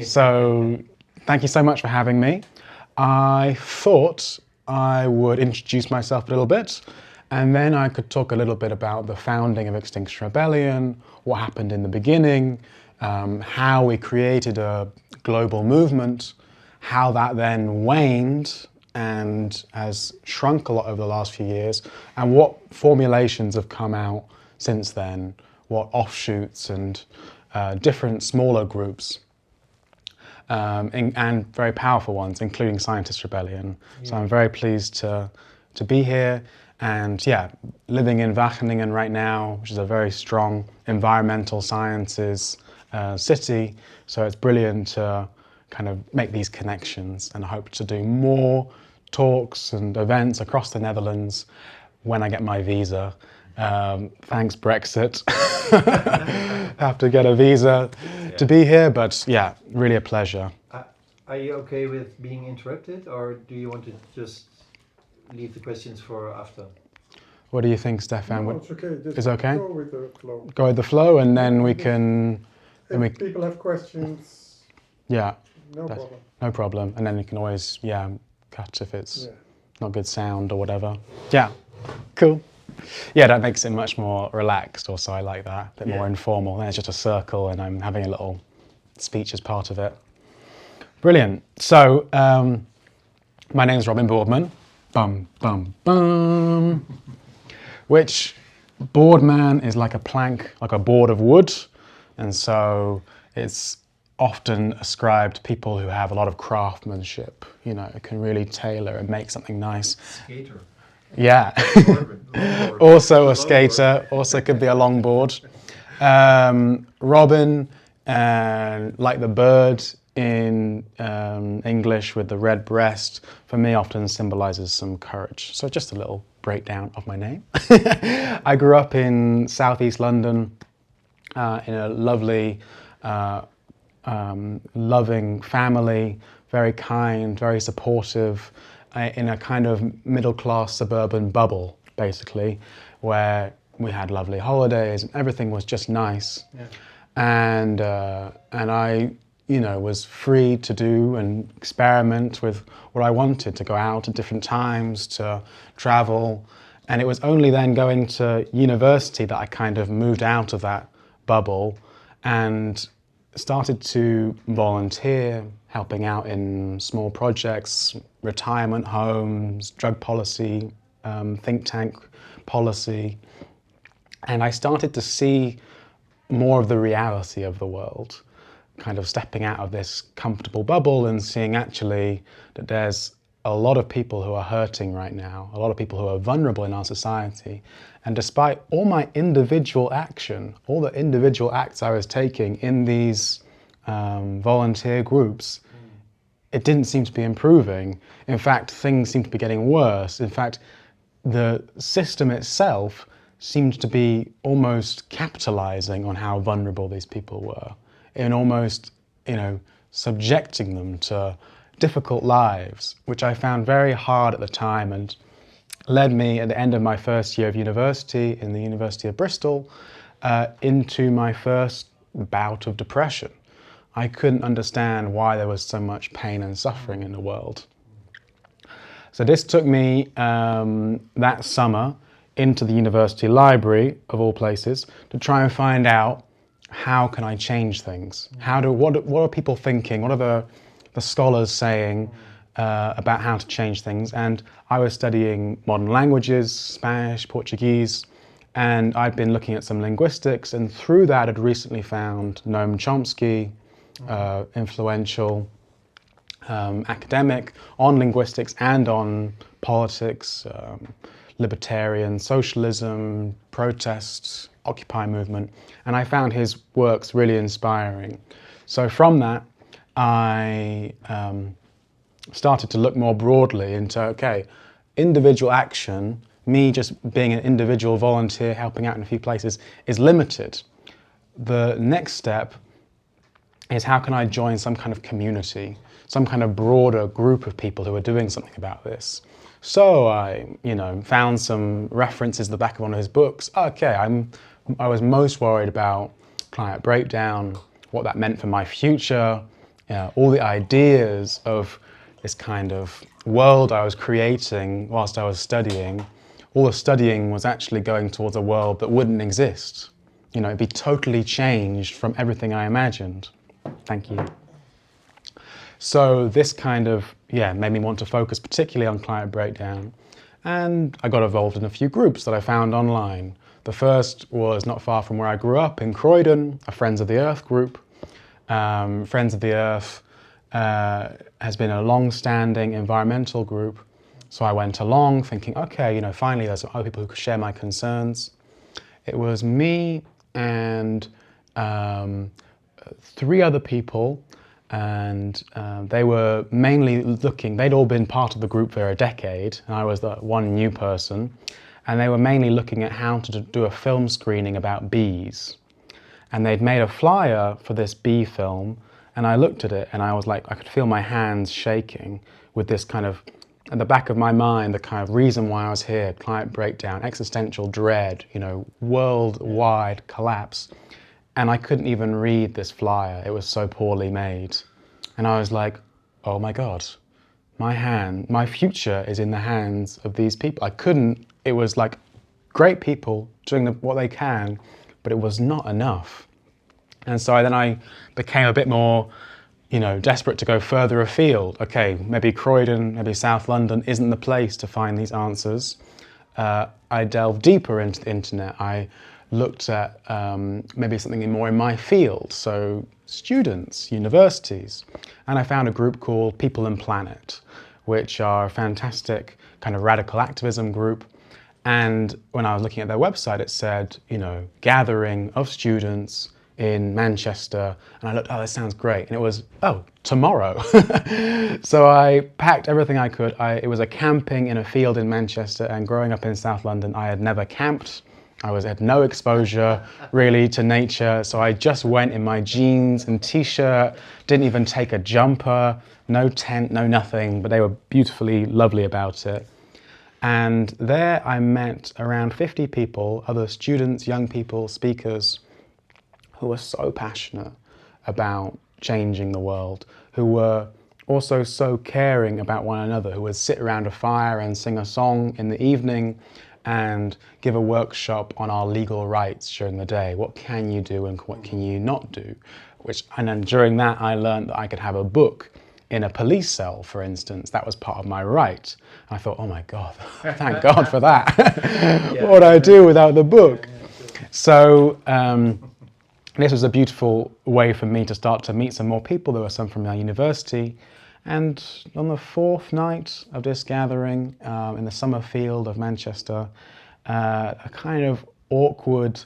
So thank you so much for having me. I thought I would introduce myself a little bit, and then I could talk a little bit about the founding of Extinction Rebellion, what happened in the beginning, how we created a global movement, how that then waned and has shrunk a lot over the last few years, and what formulations have come out since then, what offshoots and different smaller groups and very powerful ones, including Scientist Rebellion. Yeah. So I'm very pleased to be here, and yeah, living in Wageningen right now, which is a very strong environmental sciences city. So it's brilliant to kind of make these connections, and I hope to do more talks and events across the Netherlands when I get my visa. Thanks Brexit. Have to get a visa to be here, but yeah, really a pleasure. Are you okay with being interrupted, or do you want to just leave the questions for after? What do you think, Stefan? No, it's okay. Just it's okay? Go with the flow. Go with the flow, and then we can... If people have questions, yeah, no problem. No problem. And then you can always, cut if it's not good sound or whatever. Yeah, cool. Yeah, that makes it much more relaxed also. I like that, a bit more informal. Then it's just a circle and I'm having a little speech as part of it. Brilliant. So, my name's Robin Boardman. Bum, bum, bum. Which, Boardman is like a plank, like a board of wood. And so it's often ascribed to people who have a lot of craftsmanship, can really tailor and make something nice. Skater. Yeah. Longboard. Also a skater, also could be a longboard. Robin, like the bird in English with the red breast, for me often symbolizes some courage. So just a little breakdown of my name. I grew up in southeast London in a lovely, loving family, very kind, very supportive, in a kind of middle-class suburban bubble, basically, where we had lovely holidays and everything was just nice. Yeah. And I, was free to do and experiment with what I wanted, to go out at different times, to travel. And it was only then going to university that I kind of moved out of that bubble and started to volunteer, helping out in small projects, retirement homes, drug policy, think tank policy. And I started to see more of the reality of the world, kind of stepping out of this comfortable bubble and seeing actually that there's a lot of people who are hurting right now, a lot of people who are vulnerable in our society. And despite all my individual action, all the individual acts I was taking in these volunteer groups, it didn't seem to be improving. In fact, things seemed to be getting worse. In fact, the system itself seemed to be almost capitalizing on how vulnerable these people were, and almost, subjecting them to difficult lives, which I found very hard at the time and led me at the end of my first year of university in the University of Bristol into my first bout of depression. I couldn't understand why there was so much pain and suffering in the world. So this took me that summer into the university library, of all places, to try and find out, how can I change things? What are people thinking? What are the scholars saying about how to change things? And I was studying modern languages, Spanish, Portuguese, and I'd been looking at some linguistics, and through that I'd recently found Noam Chomsky, influential academic on linguistics and on politics, libertarian socialism, protests, Occupy movement, and I found his works really inspiring. So from that, I started to look more broadly into, individual action, me just being an individual volunteer helping out in a few places, is limited. The next step is, how can I join some kind of community, some kind of broader group of people who are doing something about this? So I, found some references in the back of one of his books. I was most worried about climate breakdown, what that meant for my future, all the ideas of this kind of world I was creating whilst I was studying, all the studying was actually going towards a world that wouldn't exist. It'd be totally changed from everything I imagined. Thank you. So this kind of, made me want to focus particularly on climate breakdown. And I got involved in a few groups that I found online. The first was not far from where I grew up in Croydon, a Friends of the Earth group. Friends of the Earth has been a long-standing environmental group. So I went along thinking, okay, finally there's other people who could share my concerns. It was me and 3 other people, and they were mainly looking, they'd all been part of the group for a decade, and I was the one new person, and they were mainly looking at how to do a film screening about bees. And they'd made a flyer for this bee film, and I looked at it and I was like, I could feel my hands shaking with this kind of, at the back of my mind, the kind of reason why I was here, climate breakdown, existential dread, worldwide collapse. And I couldn't even read this flyer. It was so poorly made. And I was like, oh my God, my future is in the hands of these people. It was like great people doing what they can, but it was not enough. And so then I became a bit more, desperate to go further afield. Okay, maybe Croydon, maybe South London isn't the place to find these answers. I delved deeper into the internet. I looked at maybe something more in my field, so students, universities, and I found a group called People and Planet, which are a fantastic kind of radical activism group. And when I was looking at their website, it said, gathering of students in Manchester, and I looked, this sounds great, and it was, tomorrow. So I packed everything I could. It was a camping in a field in Manchester, and growing up in South London, I had never camped. I had no exposure really to nature, so I just went in my jeans and t-shirt, didn't even take a jumper, no tent, no nothing, but they were beautifully lovely about it. And there I met around 50 people, other students, young people, speakers, who were so passionate about changing the world, who were also so caring about one another, who would sit around a fire and sing a song in the evening and give a workshop on our legal rights during the day. What can you do and what can you not do? And then during that, I learned that I could have a book in a police cell, for instance. That was part of my right. I thought, oh my God, thank God for that. What would I do without the book? So this was a beautiful way for me to start to meet some more people. There were some from my university. And on the 4th night of this gathering in the summer field of Manchester, a kind of awkward,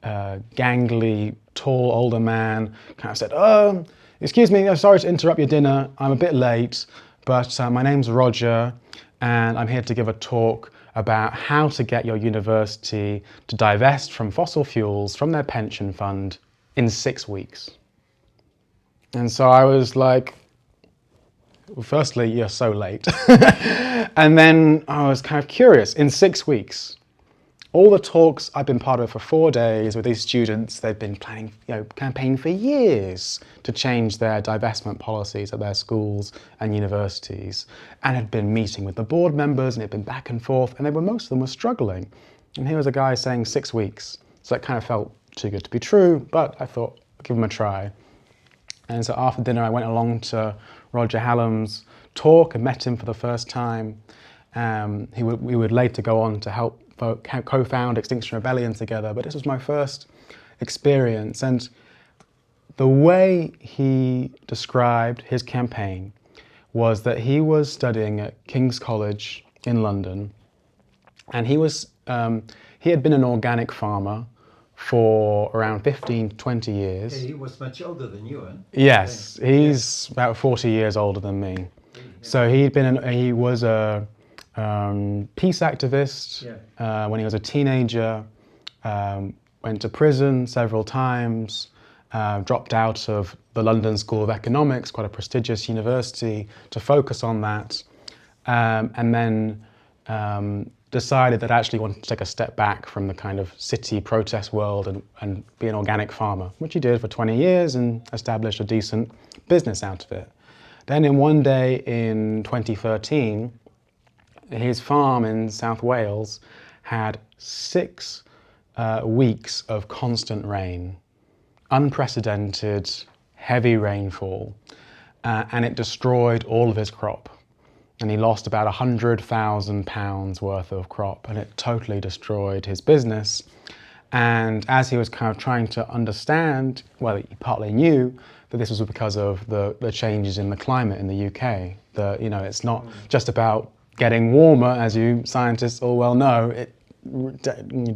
gangly, tall, older man kind of said, excuse me, I'm sorry to interrupt your dinner. I'm a bit late, but my name's Roger, and I'm here to give a talk about how to get your university to divest from fossil fuels from their pension fund in 6 weeks. And so I was like, well, firstly, you're so late. And then I was kind of curious, in 6 weeks, all the talks I've been part of for 4 days with these students, they've been planning, campaigning for years to change their divestment policies at their schools and universities, and had been meeting with the board members, and it had been back and forth, and most of them were struggling. And here was a guy saying 6 weeks. So it kind of felt too good to be true, but I thought, I'll give him a try. And so after dinner, I went along to Roger Hallam's talk and met him for the first time. We would later go on to help co-found Extinction Rebellion together, but this was my first experience. And the way he described his campaign was that he was studying at King's College in London, and he had been an organic farmer for around 15, 20 years. Okay, he was much older than you, huh? Yes, he's about 40 years older than me. So he was a peace activist when he was a teenager, went to prison several times, dropped out of the London School of Economics, quite a prestigious university, to focus on that, and then decided that I actually wanted to take a step back from the kind of city protest world and be an organic farmer, which he did for 20 years and established a decent business out of it. Then in one day in 2013, his farm in South Wales had 6 weeks of constant rain, unprecedented heavy rainfall, and it destroyed all of his crop. And he lost about £100,000 worth of crop, and it totally destroyed his business. And as he was kind of trying to understand, well, he partly knew that this was because of the changes in the climate in the UK. It's not just about getting warmer, as you scientists all well know. It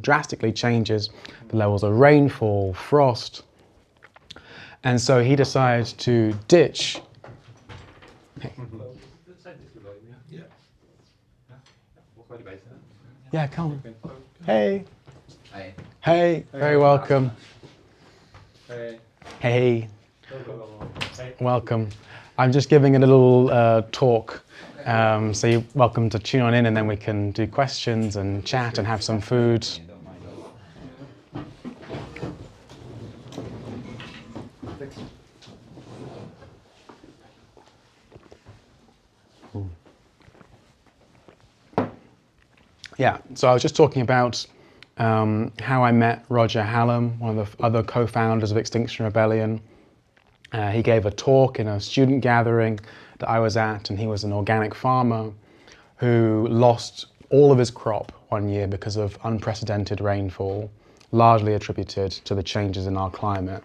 drastically changes the levels of rainfall, frost. And so he decided to ditch. Yeah, come. Hey. Hey. Hey, very welcome. Hey. Hey. Welcome. I'm just giving a little talk, so you're welcome to tune on in, and then we can do questions and chat and have some food. Yeah, so I was just talking about how I met Roger Hallam, one of the other co-founders of Extinction Rebellion. He gave a talk in a student gathering that I was at, and he was an organic farmer who lost all of his crop one year because of unprecedented rainfall, largely attributed to the changes in our climate.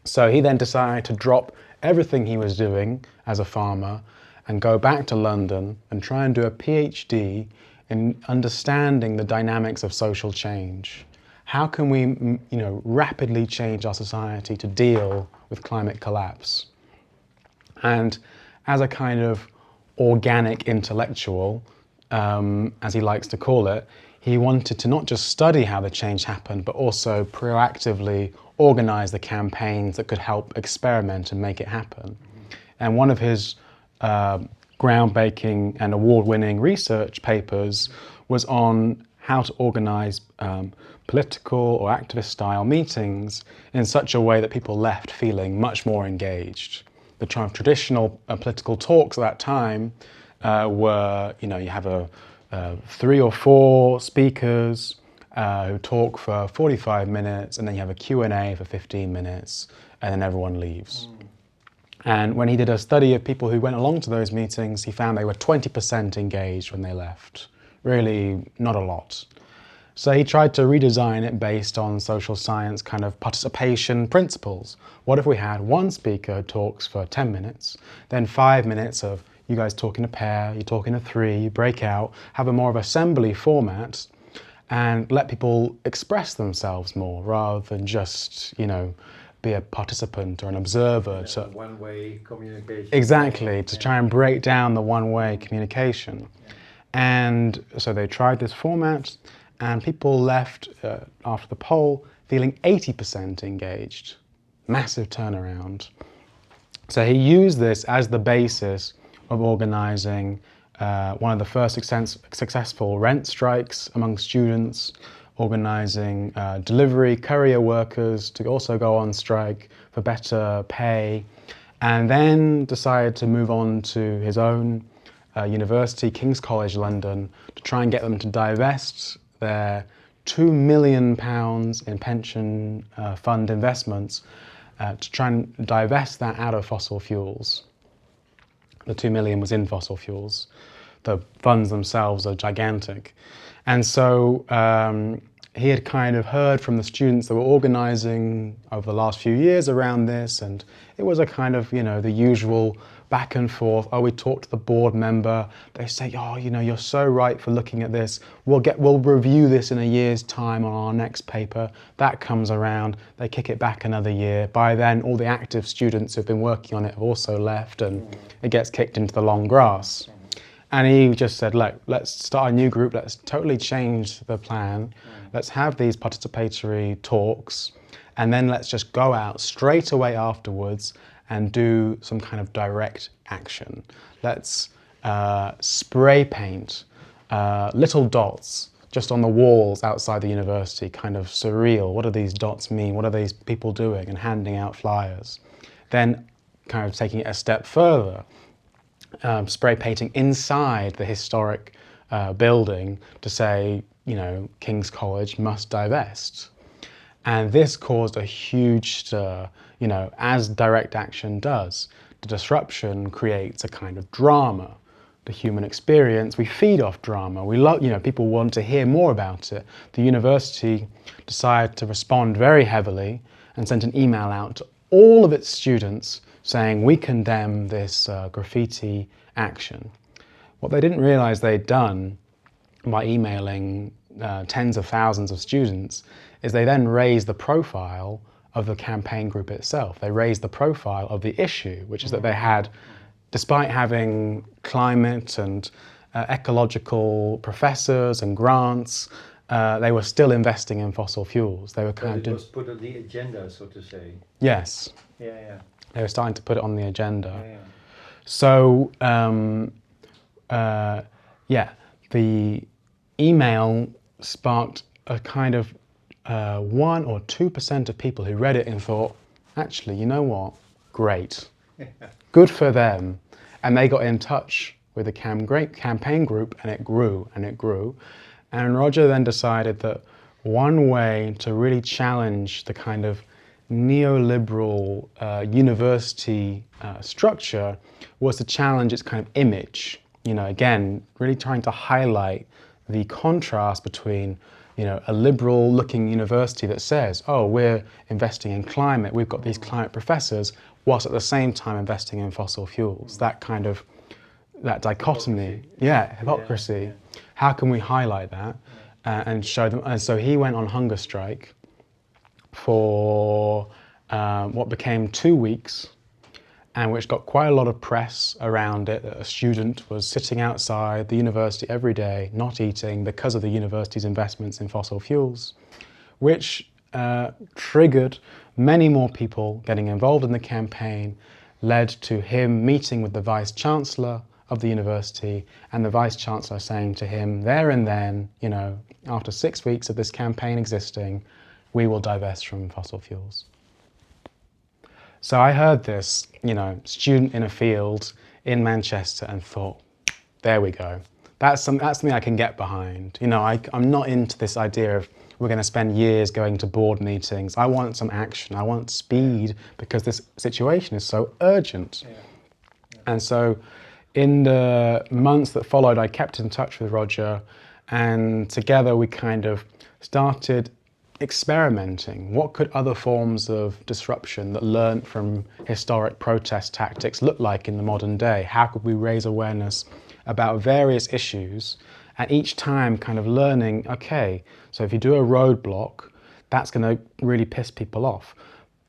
So he then decided to drop everything he was doing as a farmer and go back to London and try and do a PhD in understanding the dynamics of social change. How can we, rapidly change our society to deal with climate collapse? And as a kind of organic intellectual, as he likes to call it, he wanted to not just study how the change happened, but also proactively organize the campaigns that could help experiment and make it happen. And one of his groundbreaking and award-winning research papers was on how to organize political or activist-style meetings in such a way that people left feeling much more engaged. The traditional political talks at that time were, you have 3 or 4 speakers who talk for 45 minutes, and then you have a Q&A for 15 minutes, and then everyone leaves. And when he did a study of people who went along to those meetings, he found they were 20% engaged when they left. Really not a lot. So he tried to redesign it based on social science kind of participation principles. What if we had one speaker who talks for 10 minutes, then 5 minutes of you guys talk in a pair, you talk in a 3, you break out, have a more of assembly format, and let people express themselves more rather than just, be a participant or an observer. Yeah, one-way communication. Exactly, to try and break down the one-way communication. Yeah. And so they tried this format, and people left after the poll feeling 80% engaged. Massive turnaround. So he used this as the basis of organizing one of the first successful rent strikes among students, organizing delivery courier workers to also go on strike for better pay, and then decided to move on to his own university, King's College London, to try and get them to divest their £2 million in pension fund investments, to try and divest that out of fossil fuels. The 2 million was in fossil fuels. The funds themselves are gigantic. And so he had kind of heard from the students that were organizing over the last few years around this, and it was a kind of, the usual back and forth. Oh, we talked to the board member. They say, oh, you're so right for looking at this. We'll review this in a year's time on our next paper. That comes around. They kick it back another year. By then, all the active students who've been working on it have also left, and it gets kicked into the long grass. And he just said, look, let's start a new group. Let's totally change the plan. Let's have these participatory talks, and then let's just go out straight away afterwards and do some kind of direct action. Let's spray paint little dots just on the walls outside the university, kind of surreal. What do these dots mean? What are these people doing? And handing out flyers. Then kind of taking it a step further, spray painting inside the historic building to say, you know, King's College must divest. And this caused a huge stir, you know, as direct action does. The disruption creates a kind of drama. The human experience, we feed off drama. We love, you know, people want to hear more about it. The university decided to respond very heavily and sent an email out to all of its students saying, we condemn this graffiti action. What they didn't realize they'd done by emailing tens of thousands of students is they then raised the profile of the campaign group itself. They raised the profile of the issue, which is that they had, despite having climate and ecological professors and grants, they were still investing in fossil fuels. They were kind But of... it was put on the agenda, so to say. Yes. Yeah. They were starting to put it on the agenda. Yeah. So, yeah, the email sparked a kind of 1 or 2% of people who read it and thought, actually, you know what? Great. Good for them. And they got in touch with the campaign group, and it grew and it grew. And Roger then decided that one way to really challenge the kind of neoliberal university structure was to challenge its kind of image. You know, again, really trying to highlight the contrast between, you know, a liberal-looking university that says, oh, we're investing in climate, we've got these climate professors, whilst at the same time investing in fossil fuels. That kind of, that dichotomy, hypocrisy. Yeah. How can we highlight that and show them? And so he went on hunger strike for what became 2 weeks, and which got quite a lot of press around it. A student was sitting outside the university every day, not eating, because of the university's investments in fossil fuels, which triggered many more people getting involved in the campaign, led to him meeting with the Vice-Chancellor of the university, and the Vice-Chancellor saying to him there and then, you know, after 6 weeks of this campaign existing, we will divest from fossil fuels. So I heard this, you know, student in a field in Manchester and thought, there we go. That's something I can get behind. You know, I'm not into this idea of we're going to spend years going to board meetings. I want some action. I want speed because this situation is so urgent. Yeah. And so in the months that followed, I kept in touch with Roger, and together we kind of started experimenting. What could other forms of disruption that learnt from historic protest tactics look like in the modern day? How could we raise awareness about various issues, and each time kind of learning, okay, so if you do a roadblock, that's going to really piss people off.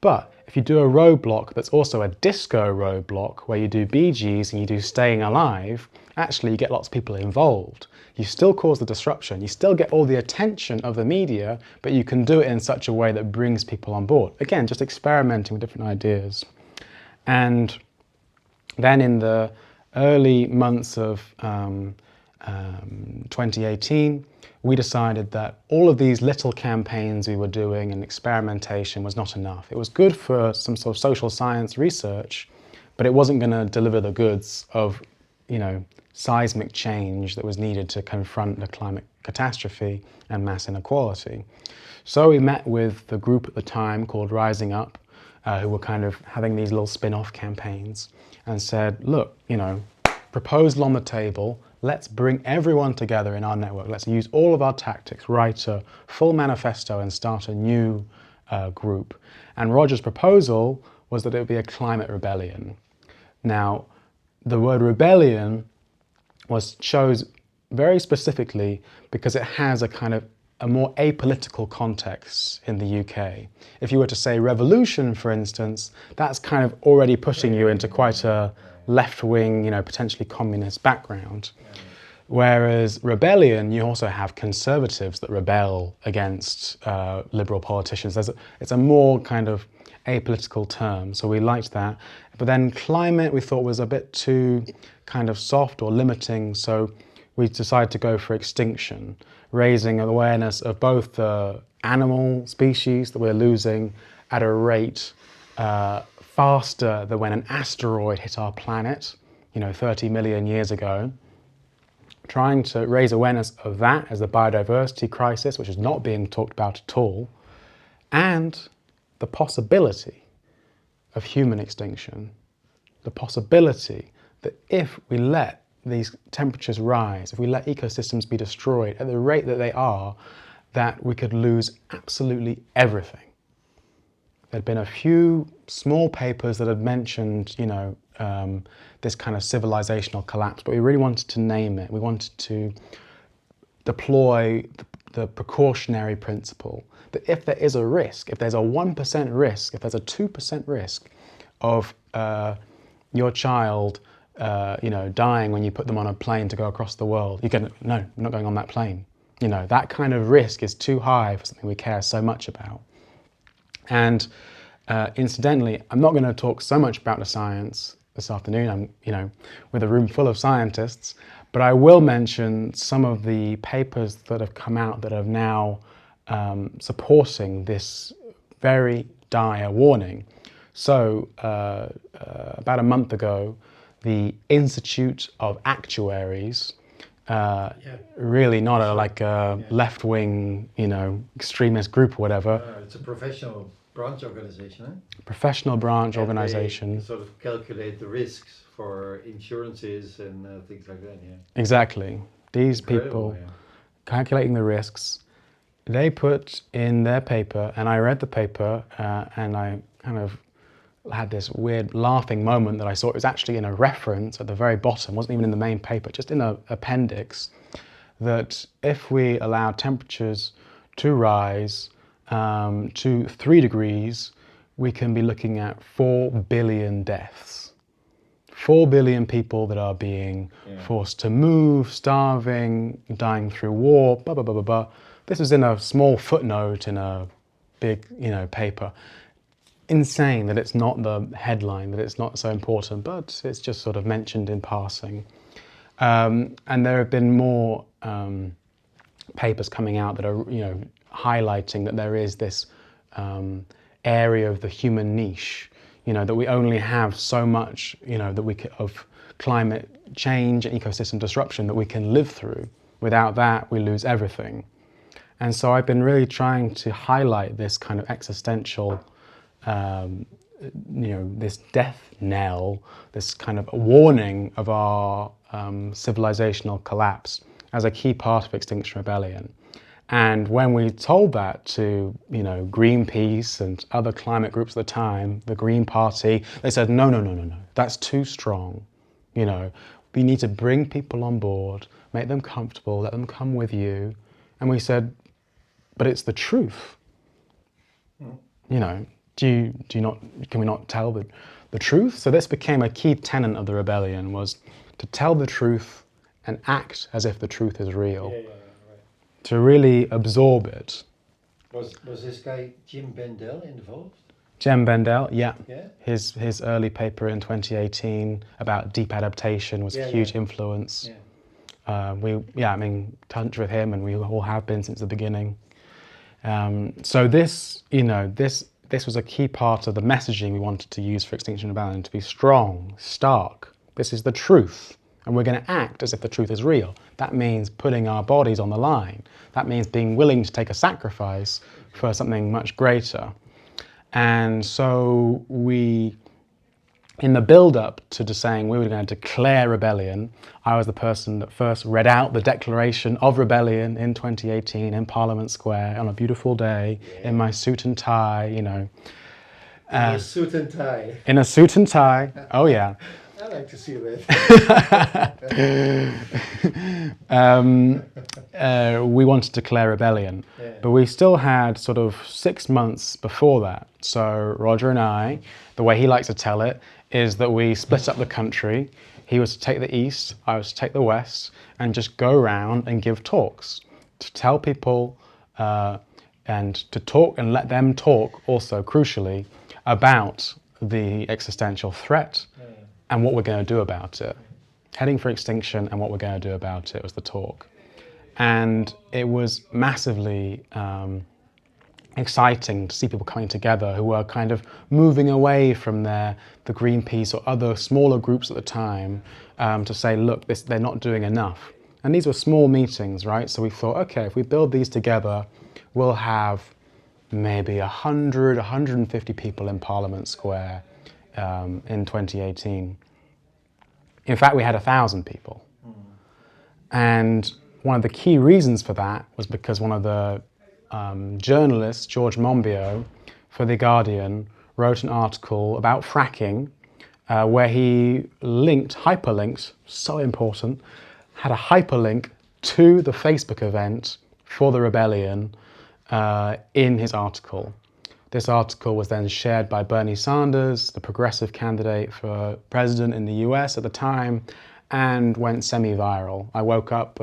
But if you do a roadblock that's also a disco roadblock, where you do Bee Gees and you do Staying Alive, actually you get lots of people involved. You still cause the disruption, you still get all the attention of the media, but you can do it in such a way that brings people on board. Again, just experimenting with different ideas. And then in the early months of 2018, we decided that all of these little campaigns we were doing and experimentation was not enough. It was good for some sort of social science research, but it wasn't going to deliver the goods of, you know, seismic change that was needed to confront the climate catastrophe and mass inequality. So we met with the group at the time called Rising Up, who were kind of having these little spin-off campaigns, and said, look, you know, proposal on the table, let's bring everyone together in our network, let's use all of our tactics, write a full manifesto and start a new group. And Roger's proposal was that it would be a climate rebellion. Now, the word rebellion chose very specifically because it has a kind of a more apolitical context in the UK. If you were to say revolution, for instance, that's kind of already pushing you into quite a left-wing, you know, potentially communist background. Whereas rebellion, you also have conservatives that rebel against liberal politicians. It's a more kind of apolitical term, so we liked that. But then climate we thought was a bit too kind of soft or limiting, so we decided to go for extinction, raising awareness of both the animal species that we're losing at a rate faster than when an asteroid hit our planet, 30 million years ago. Trying to raise awareness of that as the biodiversity crisis, which is not being talked about at all, and the possibility of human extinction. The possibility that if we let these temperatures rise, if we let ecosystems be destroyed at the rate that they are, that we could lose absolutely everything. There'd been a few small papers that had mentioned, this kind of civilizational collapse, but we really wanted to name it. We wanted to deploy the precautionary principle that if there is a risk, if there's a 1% risk, if there's a 2% risk of your child, dying when you put them on a plane to go across the world, no, I'm not going on that plane. That kind of risk is too high for something we care so much about. And incidentally, I'm not going to talk so much about the science this afternoon. I'm, with a room full of scientists, but I will mention some of the papers that have come out that are now supporting this very dire warning. So about a month ago, the Institute of Actuaries, really not a left-wing, extremist group or whatever. It's a professional branch organization, eh? Professional branch organization. They sort of calculate the risks for insurances and things like that, yeah. Exactly. These people calculating the risks, they put in their paper, and I read the paper, and I kind of had this weird laughing moment that I saw it was actually in a reference at the very bottom, wasn't even in the main paper, just in an appendix, that if we allow temperatures to rise to 3 degrees, we can be looking at 4 billion deaths. 4 billion people that are being forced to move, starving, dying through war, blah, blah, blah, blah, blah. This is in a small footnote in a big, paper. Insane that it's not the headline, that it's not so important, but it's just sort of mentioned in passing. And there have been more papers coming out that are, highlighting that there is this area of the human niche, that we only have so much, that we of climate change and ecosystem disruption that we can live through. Without that, we lose everything. And so I've been really trying to highlight this kind of existential this death knell, this kind of warning of our civilizational collapse as a key part of Extinction Rebellion. And when we told that to, Greenpeace and other climate groups at the time, the Green Party, they said, no, that's too strong. We need to bring people on board, make them comfortable, let them come with you. And we said, but it's the truth. Can we not tell the truth? So this became a key tenet of the rebellion, was to tell the truth and act as if the truth is real. Right. To really absorb it. Was this guy Jim Bendel involved? Jem Bendel, yeah. Yeah? His early paper in 2018 about deep adaptation was a huge influence. Yeah. Touch with him, and we all have been since the beginning. So this was a key part of the messaging we wanted to use for Extinction Rebellion, to be strong, stark. This is the truth, and we're going to act as if the truth is real. That means putting our bodies on the line. That means being willing to take a sacrifice for something much greater. And so we, in the build-up to saying we were going to declare rebellion, I was the person that first read out the Declaration of Rebellion in 2018 in Parliament Square on a beautiful day in my suit and tie, In a suit and tie. In a suit and tie, oh yeah. I like to see that. We wanted to declare rebellion, but we still had sort of 6 months before that. So Roger and I, the way he likes to tell it, is that we split up the country. He was to take the east, I was to take the west, and just go around and give talks to tell people and to talk and let them talk also, crucially, about the existential threat and what we're going to do about it. heading for extinction and what we're going to do about it was the talk. And it was massively exciting to see people coming together who were kind of moving away from the Greenpeace or other smaller groups at the time to say, look, they're not doing enough. And these were small meetings, right? So we thought, okay, if we build these together, we'll have maybe 100, 150 people in Parliament Square in 2018. In fact, we had 1,000 people. And one of the key reasons for that was because one of the journalists, George Monbiot, for The Guardian, wrote an article about fracking where he hyperlinked, so important, had a hyperlink to the Facebook event for the rebellion in his article. This article was then shared by Bernie Sanders, the progressive candidate for president in the US at the time, and went semi-viral. I woke up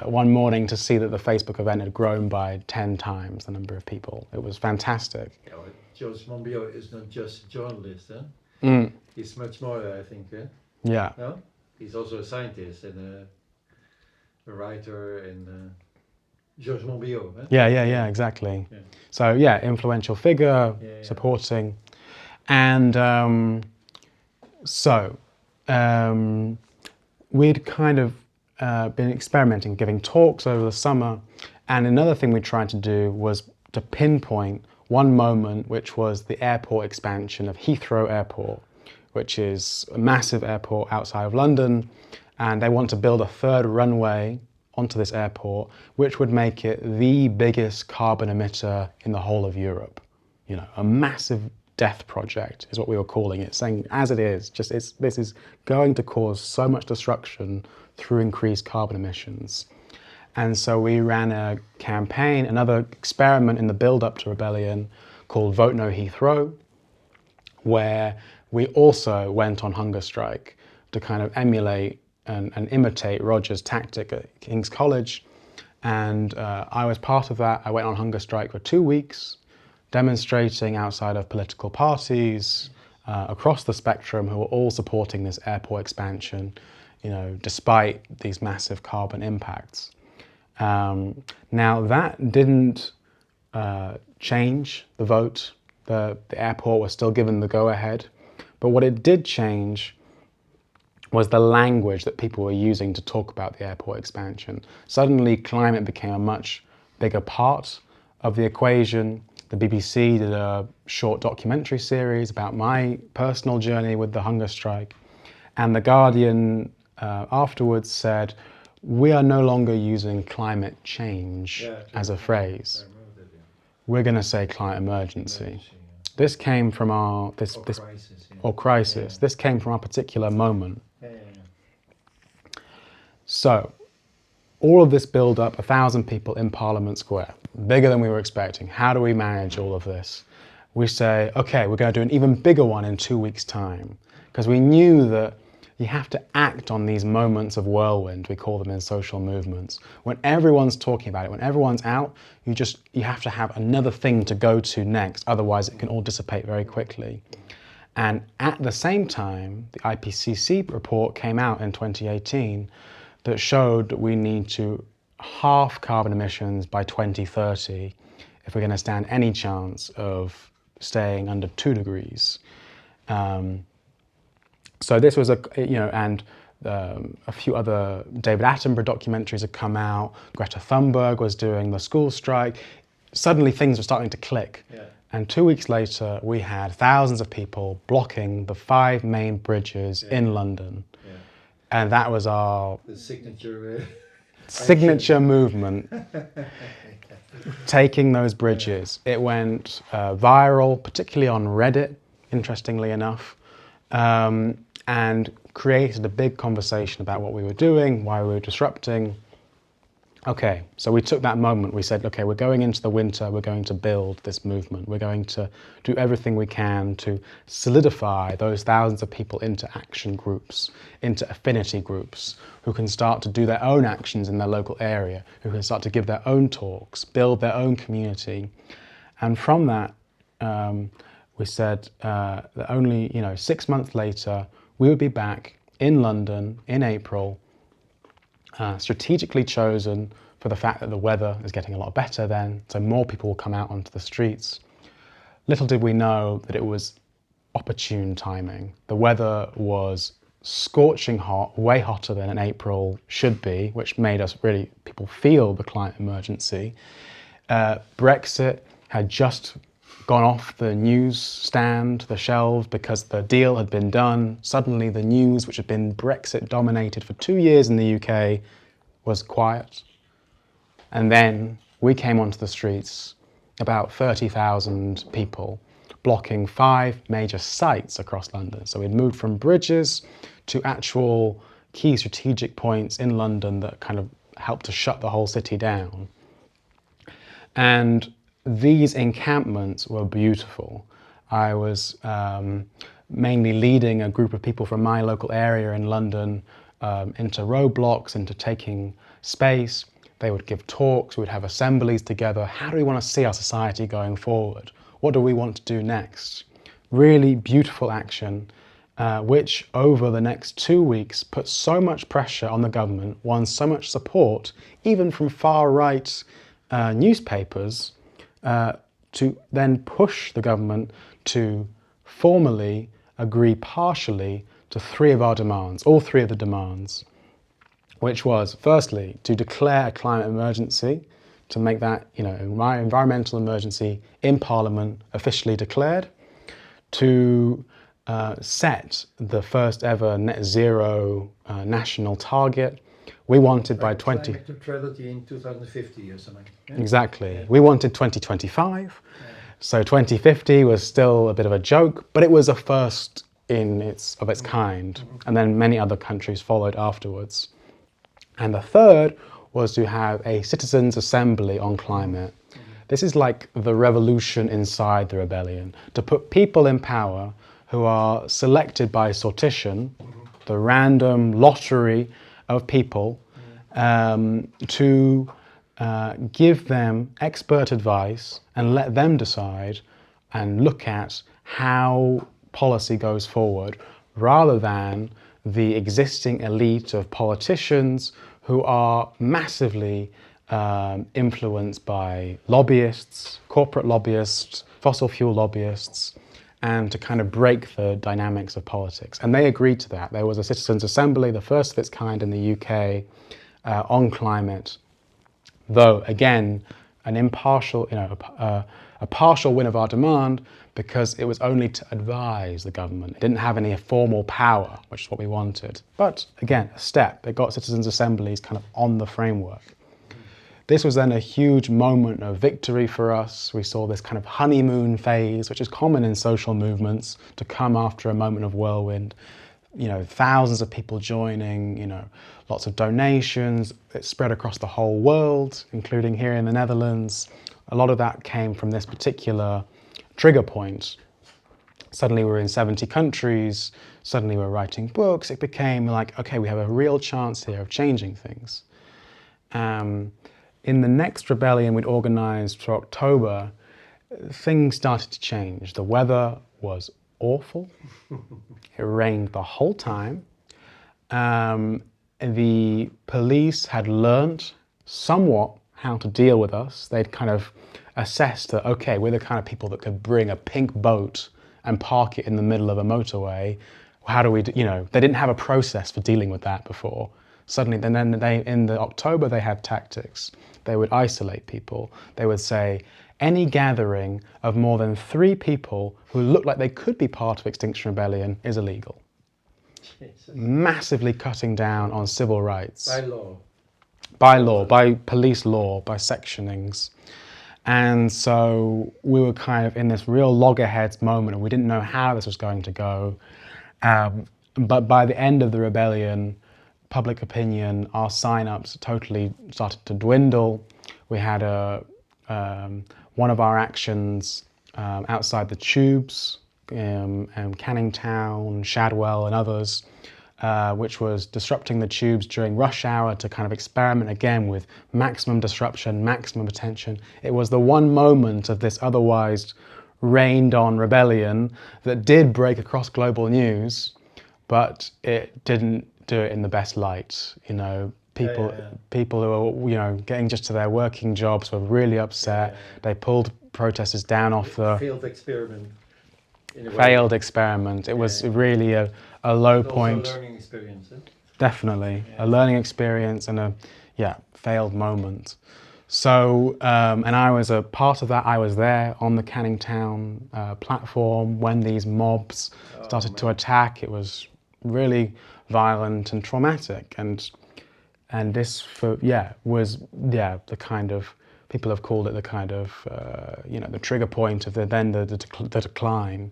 one morning to see that the Facebook event had grown by 10 times the number of people. It was fantastic. Yeah, but George Monbiot is not just a journalist, huh? He's much more, I think. Yeah. No? He's also a scientist and a writer and George Monbiot. Huh? Yeah, exactly. Yeah. So yeah, influential figure, supporting. And we'd kind of been experimenting, giving talks over the summer. And another thing we tried to do was to pinpoint one moment, which was the airport expansion of Heathrow Airport, which is a massive airport outside of London. And they want to build a third runway onto this airport, which would make it the biggest carbon emitter in the whole of Europe. You know, a massive death project is what we were calling it, saying as it is, this is going to cause so much destruction through increased carbon emissions. And so we ran a campaign, another experiment in the build-up to rebellion called Vote No Heathrow, where we also went on hunger strike to kind of emulate and imitate Roger's tactic at King's College. And I was part of that. I went on hunger strike for 2 weeks, demonstrating outside of political parties across the spectrum who were all supporting this airport expansion, you know, despite these massive carbon impacts. Now that didn't change the vote. The airport was still given the go-ahead. But what it did change was the language that people were using to talk about the airport expansion. Suddenly, climate became a much bigger part of the equation. The BBC did a short documentary series about my personal journey with the hunger strike. And The Guardian afterwards said, we are no longer using climate change as a phrase. We're going to say climate emergency. This came from our crisis. This came from our particular moment. So, all of this build up, 1,000 people in Parliament Square, bigger than we were expecting. How do we manage all of this? We say, okay, we're going to do an even bigger one in 2 weeks' time, because we knew that you have to act on these moments of whirlwind, we call them in social movements. When everyone's talking about it, when everyone's out, you have to have another thing to go to next, otherwise it can all dissipate very quickly. And at the same time, the IPCC report came out in 2018 that showed that we need to halve carbon emissions by 2030 if we're going to stand any chance of staying under 2 degrees. So this was a few other David Attenborough documentaries had come out. Greta Thunberg was doing the school strike. Suddenly things were starting to click. Yeah. And 2 weeks later, we had thousands of people blocking the 5 main bridges in London. Yeah. And that was the signature movement, taking those bridges. It went viral, particularly on Reddit, interestingly enough. And created a big conversation about what we were doing, why we were disrupting. Okay, so we took that moment, we said, okay, we're going into the winter, we're going to build this movement, we're going to do everything we can to solidify those thousands of people into action groups, into affinity groups, who can start to do their own actions in their local area, who can start to give their own talks, build their own community. And from that, we said that only 6 months later, we would be back in London in April, strategically chosen for the fact that the weather is getting a lot better then, so more people will come out onto the streets. Little did we know that it was opportune timing. The weather was scorching hot, way hotter than an April should be, which made people feel the climate emergency. Brexit had just gone off the newsstand, the shelves, because the deal had been done. Suddenly the news, which had been Brexit dominated for 2 years in the UK, was quiet. And then we came onto the streets, about 30,000 people, blocking 5 major sites across London. So we'd moved from bridges to actual key strategic points in London that kind of helped to shut the whole city down. And these encampments were beautiful. I was mainly leading a group of people from my local area in London into roadblocks, into taking space. They would give talks, we would have assemblies together. How do we want to see our society going forward? What do we want to do next? Really beautiful action, which over the next 2 weeks put so much pressure on the government, won so much support, even from far-right newspapers, to then push the government to formally agree partially to 3 of our demands, all 3 of the demands, which was, firstly, to declare a climate emergency, to make that, environmental emergency in Parliament officially declared, to set the first ever net zero national target. We wanted by climate neutrality in 2050 or something. Yeah? Exactly. Yeah. We wanted 2025. So 2050 was still a bit of a joke, but it was a first of its kind. And then many other countries followed afterwards. And the third was to have a citizens' assembly on climate. This is like the revolution inside the rebellion, to put people in power who are selected by sortition, the random lottery of people, to give them expert advice and let them decide and look at how policy goes forward, rather than the existing elite of politicians who are massively influenced by lobbyists, corporate lobbyists, fossil fuel lobbyists, and to kind of break the dynamics of politics. And they agreed to that. There was a citizens' assembly, the first of its kind in the UK, on climate, though again, an impartial, a partial win of our demand, because it was only to advise the government. It didn't have any formal power, which is what we wanted. But again, a step. It got citizens' assemblies kind of on the framework. This was then a huge moment of victory for us. We saw this kind of honeymoon phase, which is common in social movements, to come after a moment of whirlwind. Thousands of people joining, lots of donations. It spread across the whole world, including here in the Netherlands. A lot of that came from this particular trigger point. Suddenly we're in 70 countries, suddenly we're writing books. It became like, okay, we have a real chance here of changing things. In the next rebellion we'd organised for October, things started to change. The weather was awful. It rained the whole time. The police had learnt somewhat how to deal with us. They'd kind of assessed that, okay, we're the kind of people that could bring a pink boat and park it in the middle of a motorway. How do we do, they didn't have a process for dealing with that before. Suddenly, then in October, they had tactics. They would isolate people. They would say, any gathering of more than 3 people who look like they could be part of Extinction Rebellion is illegal. Jesus. Massively cutting down on civil rights. By law. By law, by police law, by sectionings. And so we were kind of in this real loggerheads moment, and we didn't know how this was going to go. But by the end of the rebellion, public opinion, our sign-ups totally started to dwindle. We had one of our actions outside the tubes, Canning Town, Shadwell and others, which was disrupting the tubes during rush hour to kind of experiment again with maximum disruption, maximum attention. It was the one moment of this otherwise rained on rebellion that did break across global news, but it didn't do it in the best light. You know, people who were, you know, getting just to their working jobs were really upset. They pulled protesters down off the failed experiment. In a way. failed experiment. It was really a low But point. also a learning experience. Eh? Definitely a learning experience and a failed moment. So and I was a part of that. I was there on the Canning Town platform when these mobs started to attack. It was really violent and traumatic, and this was the kind of, people have called it the kind of the trigger point of the decline.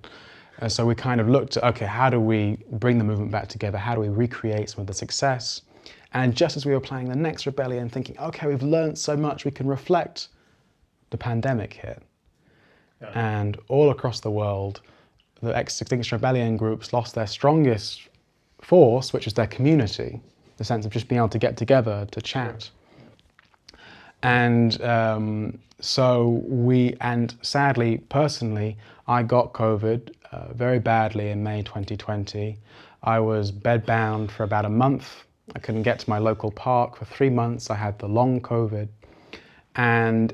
So we kind of looked at, okay, how do we bring the movement back together? How do we recreate some of the success? And just as we were planning the next rebellion, thinking, okay, we've learned so much, we can reflect, the pandemic hit. And all across the world, the Extinction Rebellion groups lost their strongest force, which is their community, the sense of just being able to get together to chat. And and sadly, personally, I got COVID very badly in May 2020. I was bedbound for about a month. I couldn't get to my local park for 3 months. I had the long COVID. And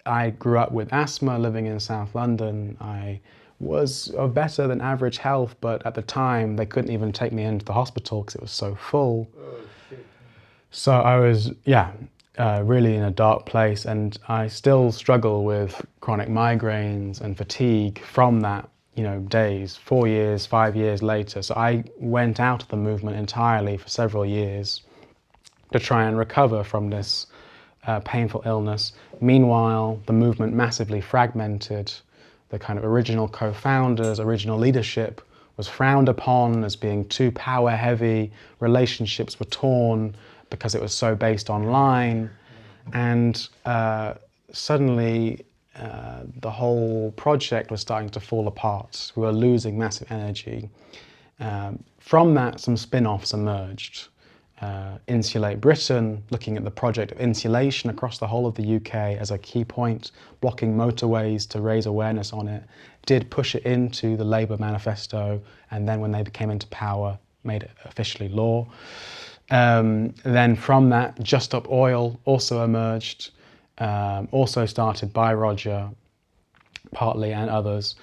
I grew up with asthma, living in South London. I was of better than average health, but at the time, they couldn't even take me into the hospital because it was so full. Oh, shit. So I was, really in a dark place, and I still struggle with chronic migraines and fatigue from that, days, 4 years, 5 years later. So I went out of the movement entirely for several years to try and recover from this painful illness. Meanwhile, the movement massively fragmented. The kind of original co-founders, original leadership was frowned upon as being too power heavy. Relationships were torn because it was so based online. And suddenly the whole project was starting to fall apart. We were losing massive energy. From that, some spin-offs emerged. Insulate Britain, looking at the project of insulation across the whole of the UK as a key point, blocking motorways to raise awareness on it, did push it into the Labour manifesto, and then when they came into power, made it officially law. Then from that, Just Stop Oil also emerged, also started by Roger, partly, and others,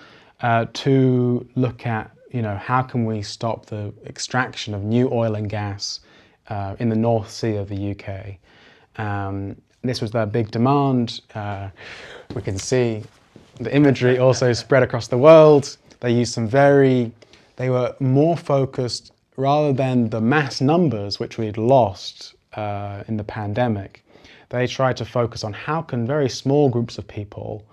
to look at, how can we stop the extraction of new oil and gas in the North Sea of the UK. This was their big demand. We can see the imagery also spread across the world. They used they were more focused, rather than the mass numbers which we'd lost in the pandemic, they tried to focus on how can very small groups of people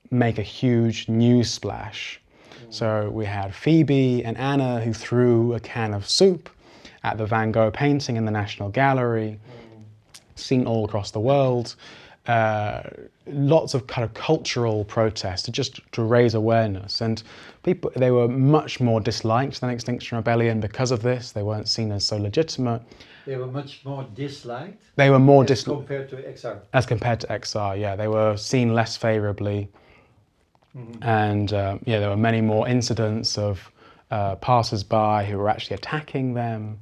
make a huge news splash. So we had Phoebe and Anna who threw a can of soup at the Van Gogh painting in the National Gallery, seen all across the world. Lots of kind of cultural protests to raise awareness, and they were much more disliked than Extinction Rebellion because of this. They weren't seen as so legitimate. They were much more disliked. They were more compared to XR. As compared to XR, yeah, they were seen less favourably, and there were many more incidents of passers-by who were actually attacking them,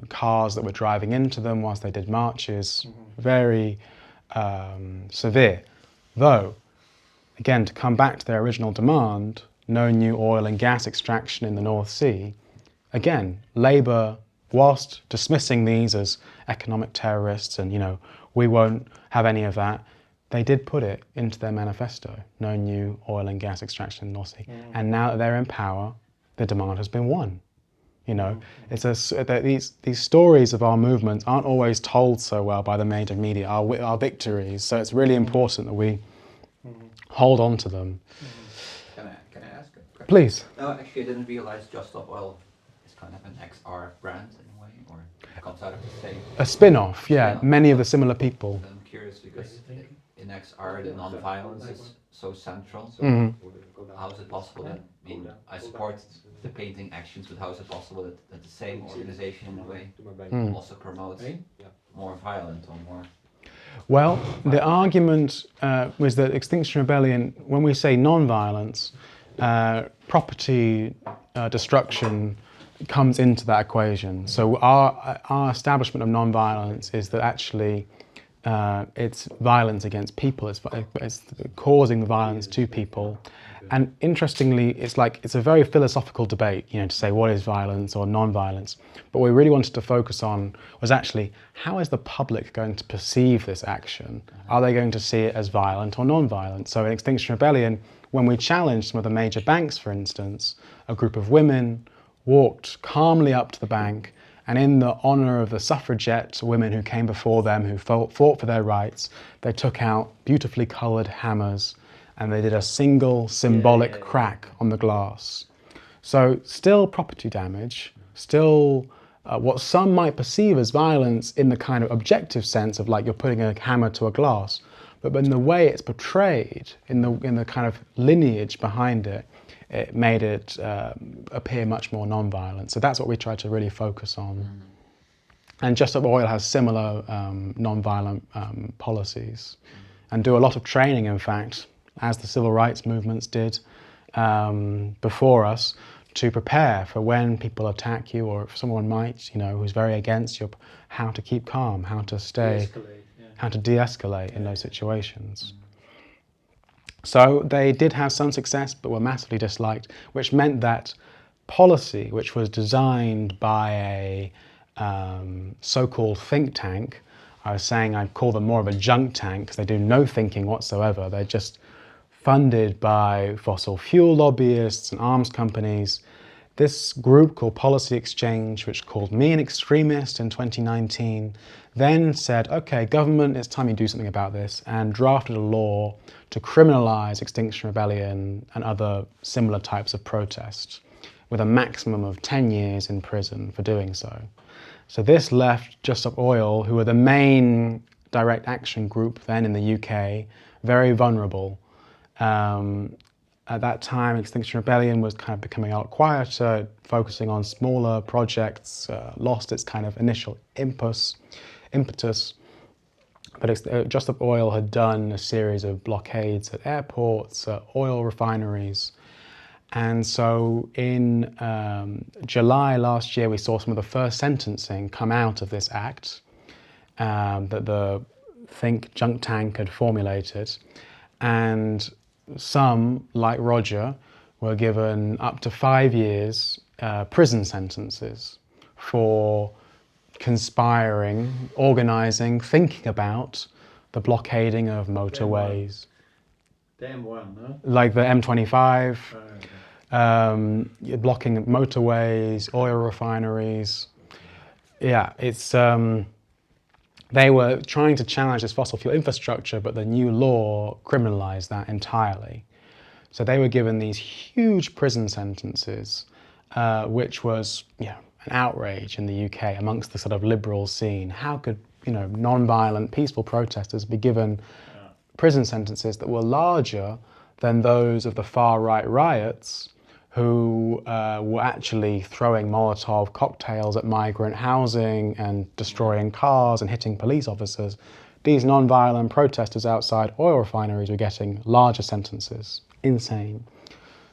cars that were driving into them whilst they did marches, very severe. Though, again, to come back to their original demand, no new oil and gas extraction in the North Sea, again, Labour, whilst dismissing these as economic terrorists and, we won't have any of that, they did put it into their manifesto, no new oil and gas extraction in the North Sea. And now that they're in power, the demand has been won. These stories of our movements aren't always told so well by the major media, our victories. So it's really important that we hold on to them. Can I ask a question? Please. No, actually I didn't realize Just Stop Oil is kind of an XR brand in a way, or it comes out of the same. A spin-off, yeah. Spin-off. Many of the similar people. I'm curious because in XR the non-violence is so central. So how is it possible that, I support the painting actions, but how is it possible that the same organization in a way also promotes more violent or more? Well, the argument was that Extinction Rebellion, when we say non-violence, property destruction comes into that equation. So our establishment of non-violence is that actually it's violence against people. It's causing the violence to people. And interestingly, it's a very philosophical debate, to say what is violence or non-violence. But what we really wanted to focus on was actually how is the public going to perceive this action? Are they going to see it as violent or non-violent? So in Extinction Rebellion, when we challenged some of the major banks, for instance, a group of women walked calmly up to the bank, and in the honour of the suffragette women who came before them, who fought for their rights, they took out beautifully coloured hammers and they did a single symbolic crack on the glass. So still property damage, still what some might perceive as violence in the kind of objective sense of like you're putting a hammer to a glass, but in the way it's portrayed, in the kind of lineage behind it, it made it appear much more non-violent. So that's what we tried to really focus on. And Just Stop Oil has similar non-violent policies and do a lot of training, in fact, as the civil rights movements did before us, to prepare for when people attack you or if someone might, who's very against you, how to keep calm, how to stay, how to de-escalate in those situations. So they did have some success, but were massively disliked, which meant that policy, which was designed by a so-called think tank, I was saying I'd call them more of a junk tank because they do no thinking whatsoever. They're just funded by fossil fuel lobbyists and arms companies. This group called Policy Exchange, which called me an extremist in 2019, then said, okay, government, it's time you do something about this, and drafted a law to criminalise Extinction Rebellion and other similar types of protest, with a maximum of 10 years in prison for doing so. So this left Just Stop Oil, who were the main direct action group then in the UK, very vulnerable. At that time, Extinction Rebellion was kind of becoming a lot quieter, focusing on smaller projects, lost its kind of initial impetus. But Just Stop Oil had done a series of blockades at airports, oil refineries. And so in July last year, we saw some of the first sentencing come out of this act that the think junk tank had formulated. And some, like Roger, were given up to 5 years prison sentences for conspiring, organising, thinking about the blockading of motorways. The M1, no? Like the M25, blocking motorways, oil refineries. Yeah, it's they were trying to challenge this fossil fuel infrastructure, but the new law criminalised that entirely. So they were given these huge prison sentences, which was an outrage in the UK amongst the sort of liberal scene. How could non-violent, peaceful protesters be given prison sentences that were larger than those of the far-right riots, who were actually throwing Molotov cocktails at migrant housing and destroying cars and hitting police officers? These non-violent protesters outside oil refineries were getting larger sentences. Insane.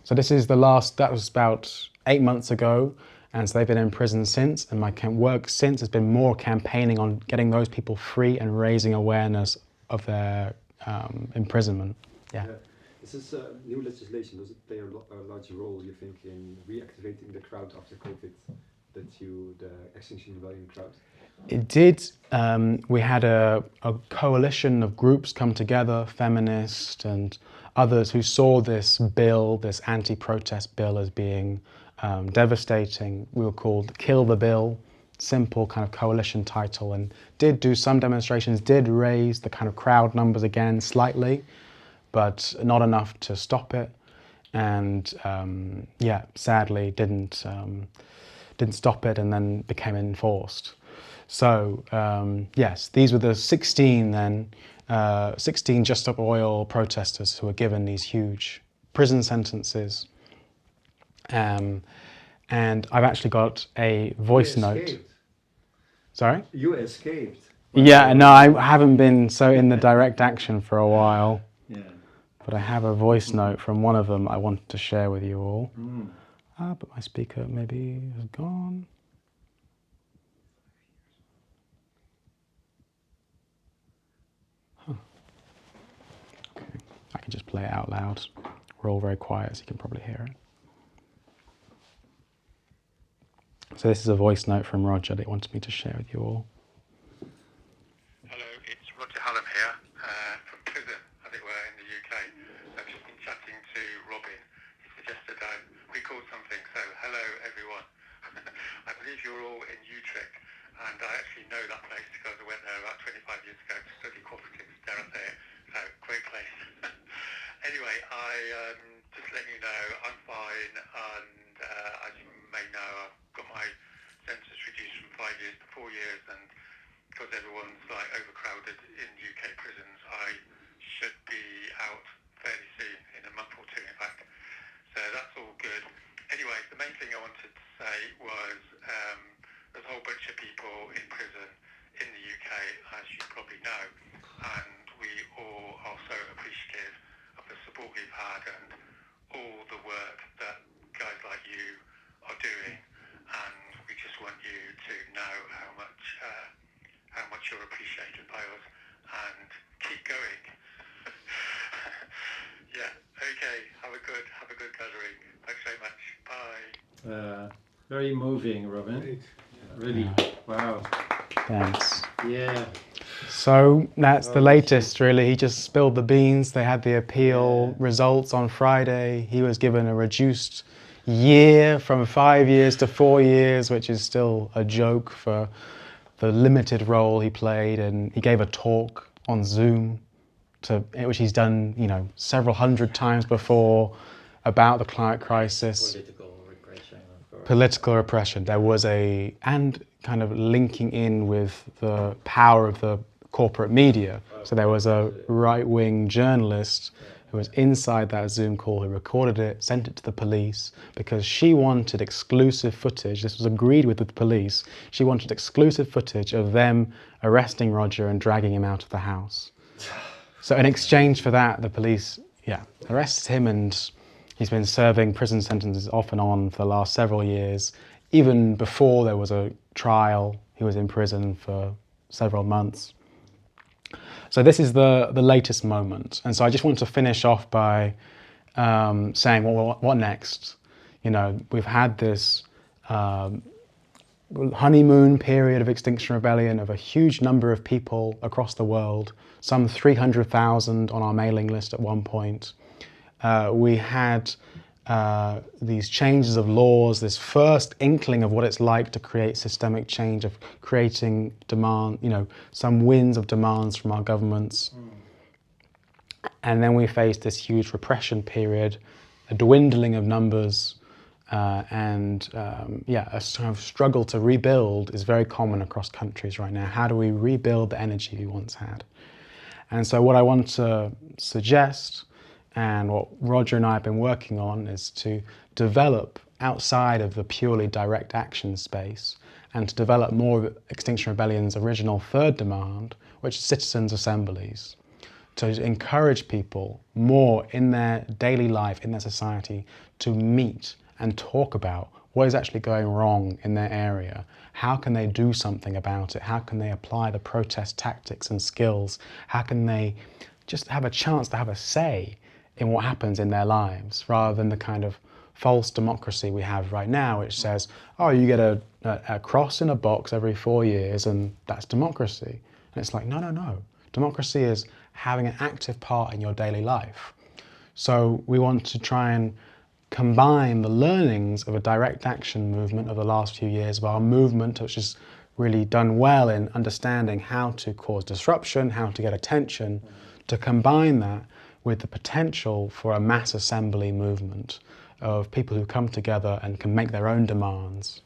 So this is that was about 8 months ago, and so they've been in prison since, and my work since has been more campaigning on getting those people free and raising awareness of their imprisonment. Yeah. Is this new legislation, does it play a large role, you think, in reactivating the crowd after COVID, the Extinction Rebellion crowd? It did. We had a coalition of groups come together, feminists and others, who saw this bill, this anti-protest bill, as being devastating. We were called Kill the Bill, simple kind of coalition title, and did do some demonstrations, did raise the kind of crowd numbers again slightly, but not enough to stop it, and sadly didn't stop it, and then became enforced. So yes, these were the 16 then, 16 Just Stop Oil protesters who were given these huge prison sentences, and I've actually got a voice note. Sorry? You escaped. Yeah, no, I haven't been so in the direct action for a while. Yeah. but I have a voice note from one of them I wanted to share with you all. Mm. But my speaker maybe has gone. Huh. Okay, I can just play it out loud. We're all very quiet, so you can probably hear it. So this is a voice note from Roger that he wanted me to share with you all. Hello, it's Roger Hallam here, from prison, as it were, in the UK. I've just been chatting to Robin. He suggested I record something, so hello everyone. I believe you're all in Utrecht, and I actually know that place because I went there about 25 years ago to study cooperatives, dare I say it. So, great place. Anyway, just letting you know, I'm fine, and as you may know, I've got my sentence reduced from 5 years to 4 years, and because everyone's like overcrowded in UK prisons, I should be out fairly soon, in a month or two in fact. So that's all good. Anyway, the main thing I wanted to say was there's a whole bunch of people in prison in the UK, as you probably know, and we all are so appreciative of the support we've had and all the work that guys like you are doing, and we just want you to know how much you're appreciated by us, and keep going. Yeah, okay, have a good gathering. Thanks very much. Bye. Very moving, Robin. Great. Really, Yeah. wow. Thanks. Yeah. So that's the Oh, latest, really. He just spilled the beans. They had the appeal results on Friday. He was given a reduced year from 5 years to 4 years, which is still a joke for the limited role he played. And he gave a talk on Zoom, which he's done, several hundred times before, about the climate crisis. Political repression, of course. Political repression. There was and kind of linking in with the power of the corporate media. So there was a right-wing journalist who was inside that Zoom call, who recorded it, sent it to the police, because she wanted exclusive footage. This was agreed with the police. She wanted exclusive footage of them arresting Roger and dragging him out of the house. So in exchange for that, the police, arrested him, and he's been serving prison sentences off and on for the last several years. Even before there was a trial, he was in prison for several months. So this is the latest moment. And so I just want to finish off by saying, well, what next? We've had this honeymoon period of Extinction Rebellion of a huge number of people across the world, some 300,000 on our mailing list at one point. We had these changes of laws, this first inkling of what it's like to create systemic change, of creating demand, some winds of demands from our governments. And then we faced this huge repression period, a dwindling of numbers, a sort of struggle to rebuild is very common across countries right now. How do we rebuild the energy we once had? And so what I want to suggest, and what Roger and I have been working on, is to develop outside of the purely direct action space, and to develop more of Extinction Rebellion's original third demand, which is citizens' assemblies, to encourage people more in their daily life, in their society, to meet and talk about what is actually going wrong in their area. How can they do something about it? How can they apply the protest tactics and skills? How can they just have a chance to have a say in what happens in their lives, rather than the kind of false democracy we have right now, which says, oh, you get a cross in a box every 4 years and that's democracy. And it's like, no. Democracy is having an active part in your daily life. So we want to try and combine the learnings of a direct action movement of the last few years, of our movement, which has really done well in understanding how to cause disruption, how to get attention, to combine that with the potential for a mass assembly movement of people who come together and can make their own demands.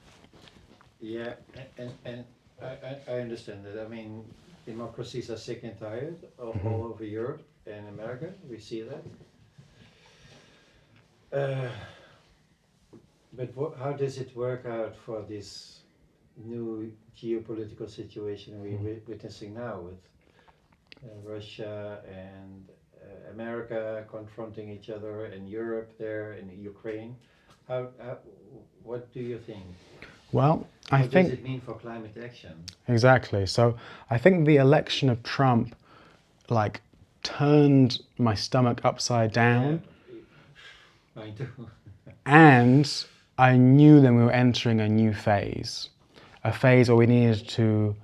Yeah, and I understand that. I mean, democracies are sick and tired all over Europe and America. We see that. But how does it work out for this new geopolitical situation we're witnessing now with Russia and America confronting each other, and Europe there, and Ukraine. How what do you think? Well, I What think does it mean for climate action? exactly. So I think the election of Trump, like, turned my stomach upside down, Yeah, mine too. and I knew then we were entering a new phase, a phase where we needed to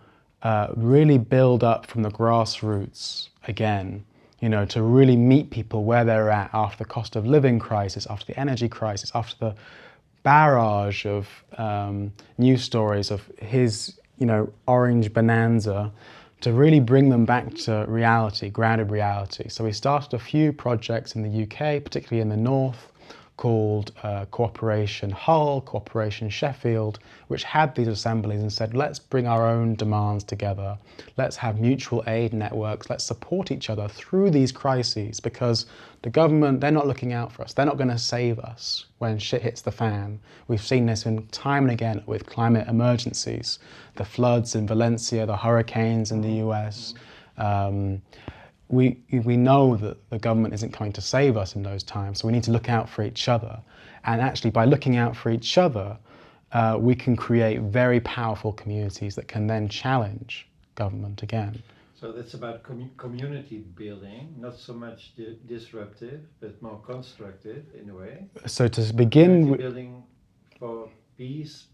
really build up from the grassroots again. To really meet people where they're at after the cost of living crisis, after the energy crisis, after the barrage of news stories of his, orange bonanza, to really bring them back to reality, grounded reality. So we started a few projects in the UK, particularly in the north, called Cooperation Hull, Cooperation Sheffield, which had these assemblies and said, let's bring our own demands together, let's have mutual aid networks, let's support each other through these crises, because the government, they're not looking out for us, they're not going to save us when shit hits the fan. We've seen this time and again with climate emergencies, the floods in Valencia, the hurricanes in the US. We know that the government isn't coming to save us in those times, so we need to look out for each other. And actually, by looking out for each other, we can create very powerful communities that can then challenge government again. So that's about community building, not so much disruptive, but more constructive in a way. So to begin with, building for peace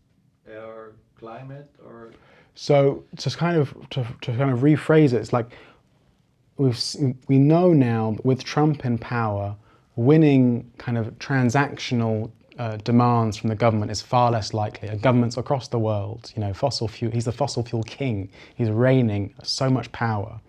or climate, or so to kind of rephrase it, it's like we know now with Trump in power, winning kind of transactional demands from the government is far less likely. And governments across the world, fossil fuel, he's the fossil fuel king. He's reigning so much power.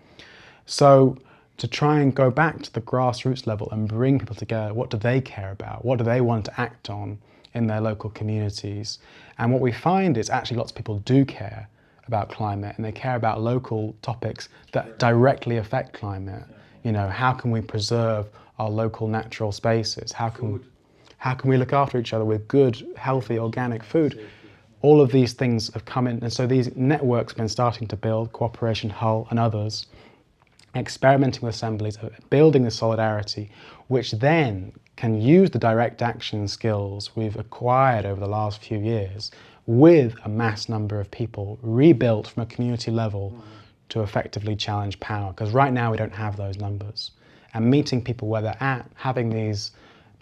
So to try and go back to the grassroots level and bring people together, what do they care about? What do they want to act on in their local communities? And what we find is actually lots of people do care about climate, and they care about local topics that directly affect climate. How can we preserve our local natural spaces? How can we look after each other with good, healthy, organic food? All of these things have come in, and so these networks have been starting to build, Cooperation Hull and others, experimenting with assemblies, building the solidarity, which then can use the direct action skills we've acquired over the last few years with a mass number of people rebuilt from a community level to effectively challenge power. Because right now we don't have those numbers. And meeting people where they're at, having these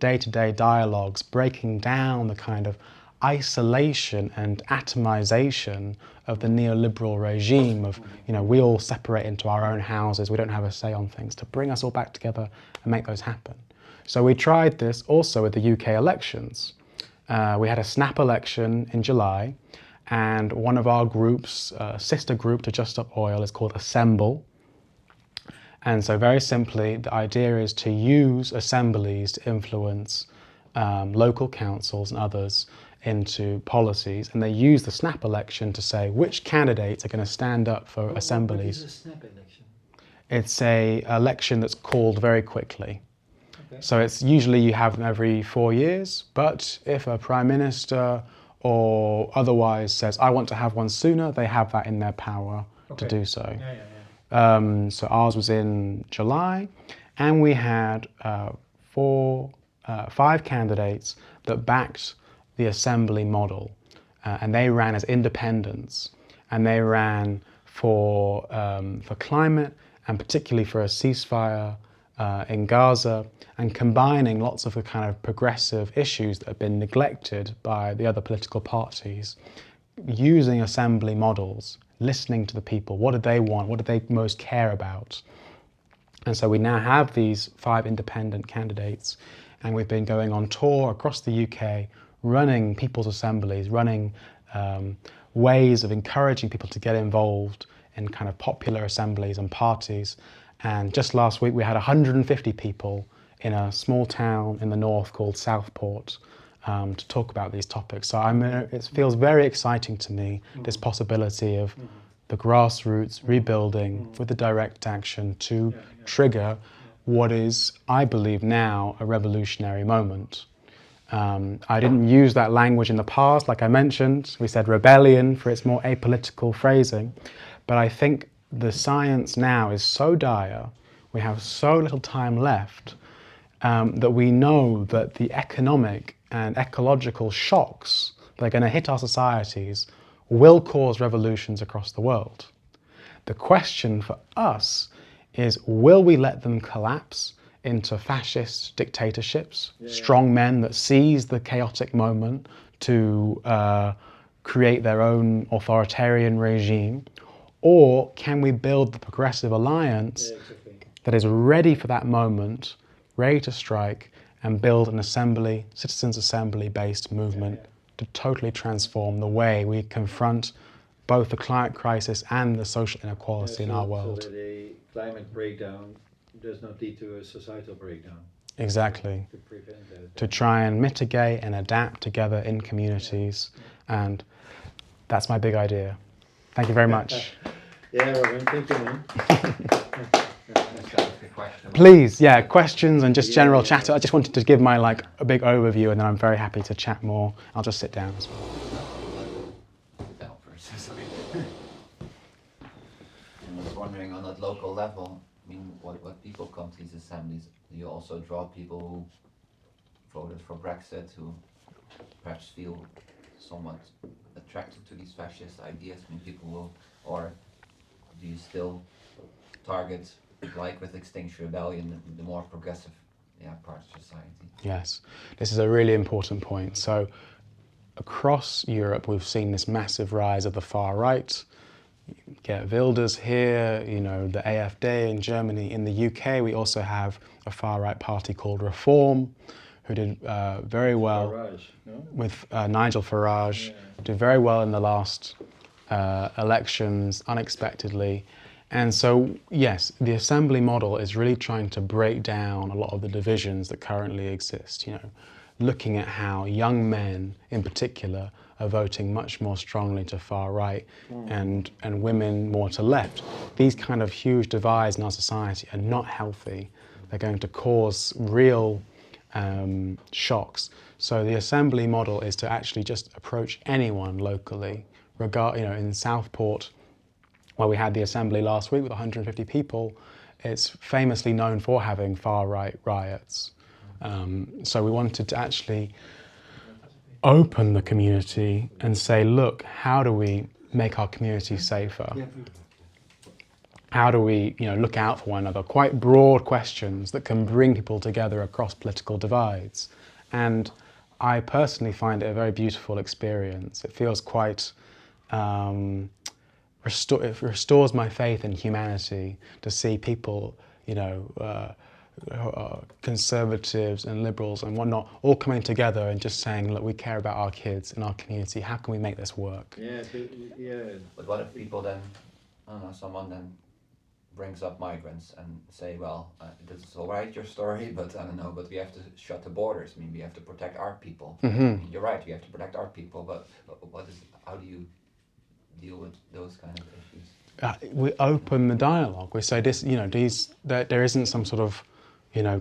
day-to-day dialogues, breaking down the kind of isolation and atomization of the neoliberal regime of, we all separate into our own houses, we don't have a say on things, to bring us all back together and make those happen. So we tried this also with the UK elections. We had a snap election in July, and one of our groups, sister group to Just Stop Oil, is called Assemble. And so very simply, the idea is to use assemblies to influence local councils and others into policies, and they use the snap election to say which candidates are going to stand up for assemblies. What is a snap election? It's a election that's called very quickly. Okay. So it's usually you have them every 4 years, but if a prime minister or otherwise says, I want to have one sooner, they have that in their power to do so. So ours was in July, and we had 5 candidates that backed the assembly model, and they ran as independents, and they ran for climate, and particularly for a ceasefire in Gaza, and combining lots of the kind of progressive issues that have been neglected by the other political parties, using assembly models, listening to the people. What do they want? What do they most care about? And so we now have these 5 independent candidates, and we've been going on tour across the UK, running people's assemblies, running ways of encouraging people to get involved in kind of popular assemblies and parties. And just last week we had 150 people in a small town in the north called Southport to talk about these topics. So it feels very exciting to me, this possibility of the grassroots rebuilding with the direct action to trigger what is, I believe now, a revolutionary moment. I didn't use that language in the past, like I mentioned. We said rebellion for its more apolitical phrasing. But I think the science now is so dire. we have so little time left that we know that the economic and ecological shocks that are going to hit our societies will cause revolutions across the world. The question for us is, will we let them collapse into fascist dictatorships, strong men that seize the chaotic moment to create their own authoritarian regime? Or can we build the progressive alliance that is ready for that moment, ready to strike, and build an assembly, citizens' assembly based movement to totally transform the way we confront both the climate crisis and the social inequality in our world. So that a climate breakdown does not lead to a societal breakdown. Exactly. To prevent that. To try and mitigate and adapt together in communities. And that's my big idea. Thank you very much. Yeah, Robin, thank you, man. Please, yeah, questions and just general chat. I just wanted to give my a big overview, and then I'm very happy to chat more. I'll just sit down as well. I was wondering, on that local level, I mean, what people come to these assemblies? Do you also draw people who voted for Brexit, who perhaps feel somewhat attracted to these fascist ideas? I mean, people will, or do you still target, like with Extinction Rebellion, the more progressive part of society? Yes, this is a really important point. So across Europe, we've seen this massive rise of the far right. You get Wilders here, the AfD in Germany. In the UK, we also have a far right party called Reform, who did very well Farage, no? with Nigel Farage, did very well in the last elections unexpectedly. And so, yes, the assembly model is really trying to break down a lot of the divisions that currently exist, looking at how young men in particular are voting much more strongly to far right and women more to left. These kind of huge divides in our society are not healthy. They're going to cause real shocks. So the assembly model is to actually just approach anyone locally. In Southport, where we had the assembly last week with 150 people, it's famously known for having far right riots. So we wanted to actually open the community and say, look, how do we make our community safer? How do we look out for one another? Quite broad questions that can bring people together across political divides. And I personally find it a very beautiful experience. It feels quite, it restores my faith in humanity to see people, conservatives and liberals and whatnot, all coming together and just saying, look, we care about our kids and our community. How can we make this work? But what if people then, someone then brings up migrants and say, well, this is all right, your story, but but we have to shut the borders. I mean, we have to protect our people. I mean, you're right, we have to protect our people, but how do you deal with those kind of issues? We open the dialogue. We say this, there isn't some sort of,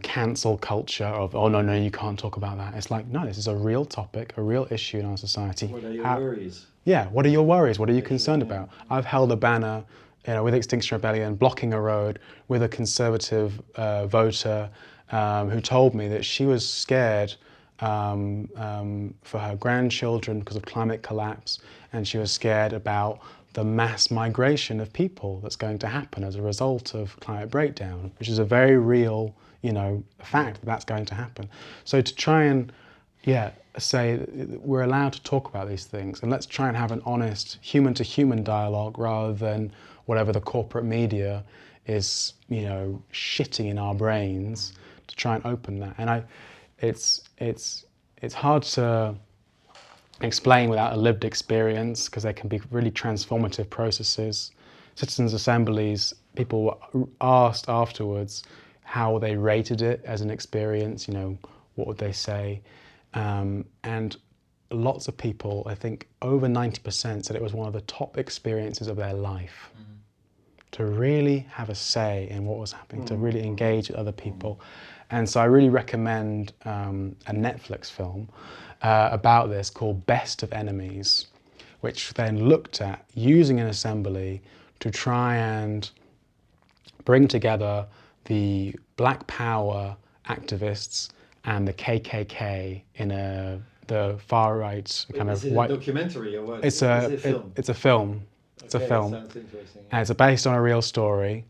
cancel culture of, oh, no, you can't talk about that. It's like, no, this is a real topic, a real issue in our society. What are your worries? Yeah, what are your worries? What are you concerned about? I've held a banner, with Extinction Rebellion, blocking a road with a conservative voter who told me that she was scared for her grandchildren because of climate collapse, and she was scared about the mass migration of people that's going to happen as a result of climate breakdown, which is a very real, fact that's going to happen. So to try and, say we're allowed to talk about these things, and let's try and have an honest human-to-human dialogue rather than whatever the corporate media is, shitting in our brains, to try and open that. And it's hard to explain without a lived experience, because they can be really transformative processes. Citizens' assemblies, people were asked afterwards how they rated it as an experience, what would they say? And lots of people, I think over 90%, said it was one of the top experiences of their life. To really have a say in what was happening, to really engage with other people. And so I really recommend a Netflix film about this called Best of Enemies, which then looked at using an assembly to try and bring together the Black Power activists and the KKK in the far right kind Is of it white. a documentary or what? It's Is a it a film? it's a film. It's Okay, a film. Sounds interesting. And it's based on a real story,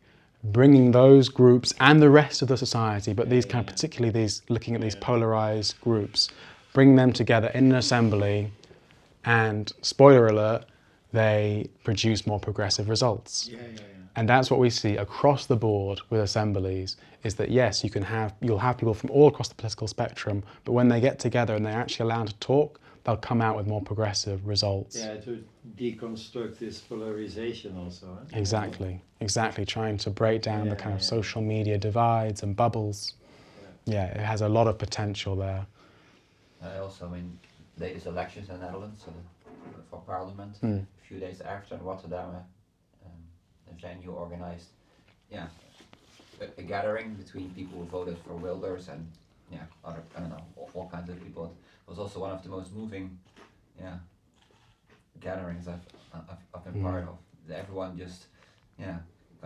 bringing those groups and the rest of the society, but these kind of particularly these looking at these polarized groups, bring them together in an assembly, and spoiler alert, they produce more progressive results. Yeah. And that's what we see across the board with assemblies, is that yes, you'll have people from all across the political spectrum, but when they get together and they're actually allowed to talk, they'll come out with more progressive results. Yeah, to deconstruct this polarization also. Huh? Exactly, trying to break down the kind of social media divides and bubbles. Yeah, it has a lot of potential there. Also, latest elections in the Netherlands for parliament, a few days after in Rotterdam, a venue organized, a gathering between people who voted for Wilders and other, I don't know, all kinds of people. It was also one of the most moving, gatherings I've been part of. Everyone just, kind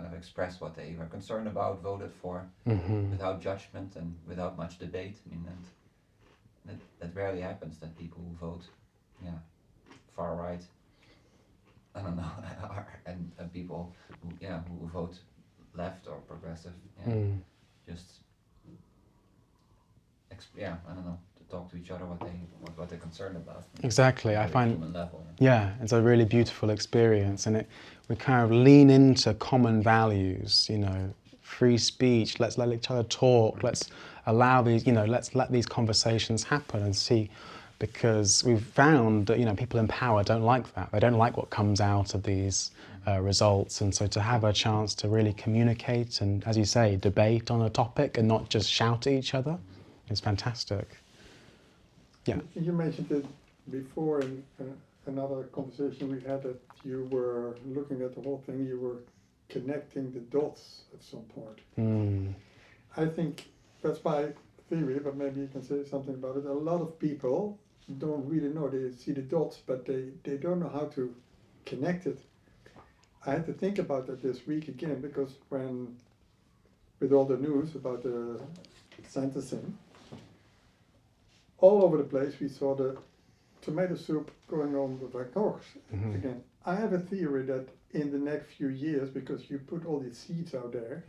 of expressed what they were concerned about, voted for, without judgment and without much debate. And that rarely happens, that people who vote, far right, I don't know, and people who vote left or progressive, just, I don't know, to talk to each other what they're concerned about. Exactly, I find, human level. it's a really beautiful experience, and we kind of lean into common values, free speech, let's let each other talk, let's allow these, let's let these conversations happen and see, because we've found that, people in power don't like that. They don't like what comes out of these results. And so to have a chance to really communicate and, as you say, debate on a topic and not just shout at each other is fantastic. Yeah. You mentioned it before in another conversation we had, that you were looking at the whole thing, you were connecting the dots at some point. I think that's my theory, but maybe you can say something about it. A lot of people don't really know. They see the dots, but they don't know how to connect it. I had to think about that this week again, because with all the news about the sentencing, all over the place we saw the tomato soup going on with our course again. I have a theory that in the next few years, because you put all these seeds out there,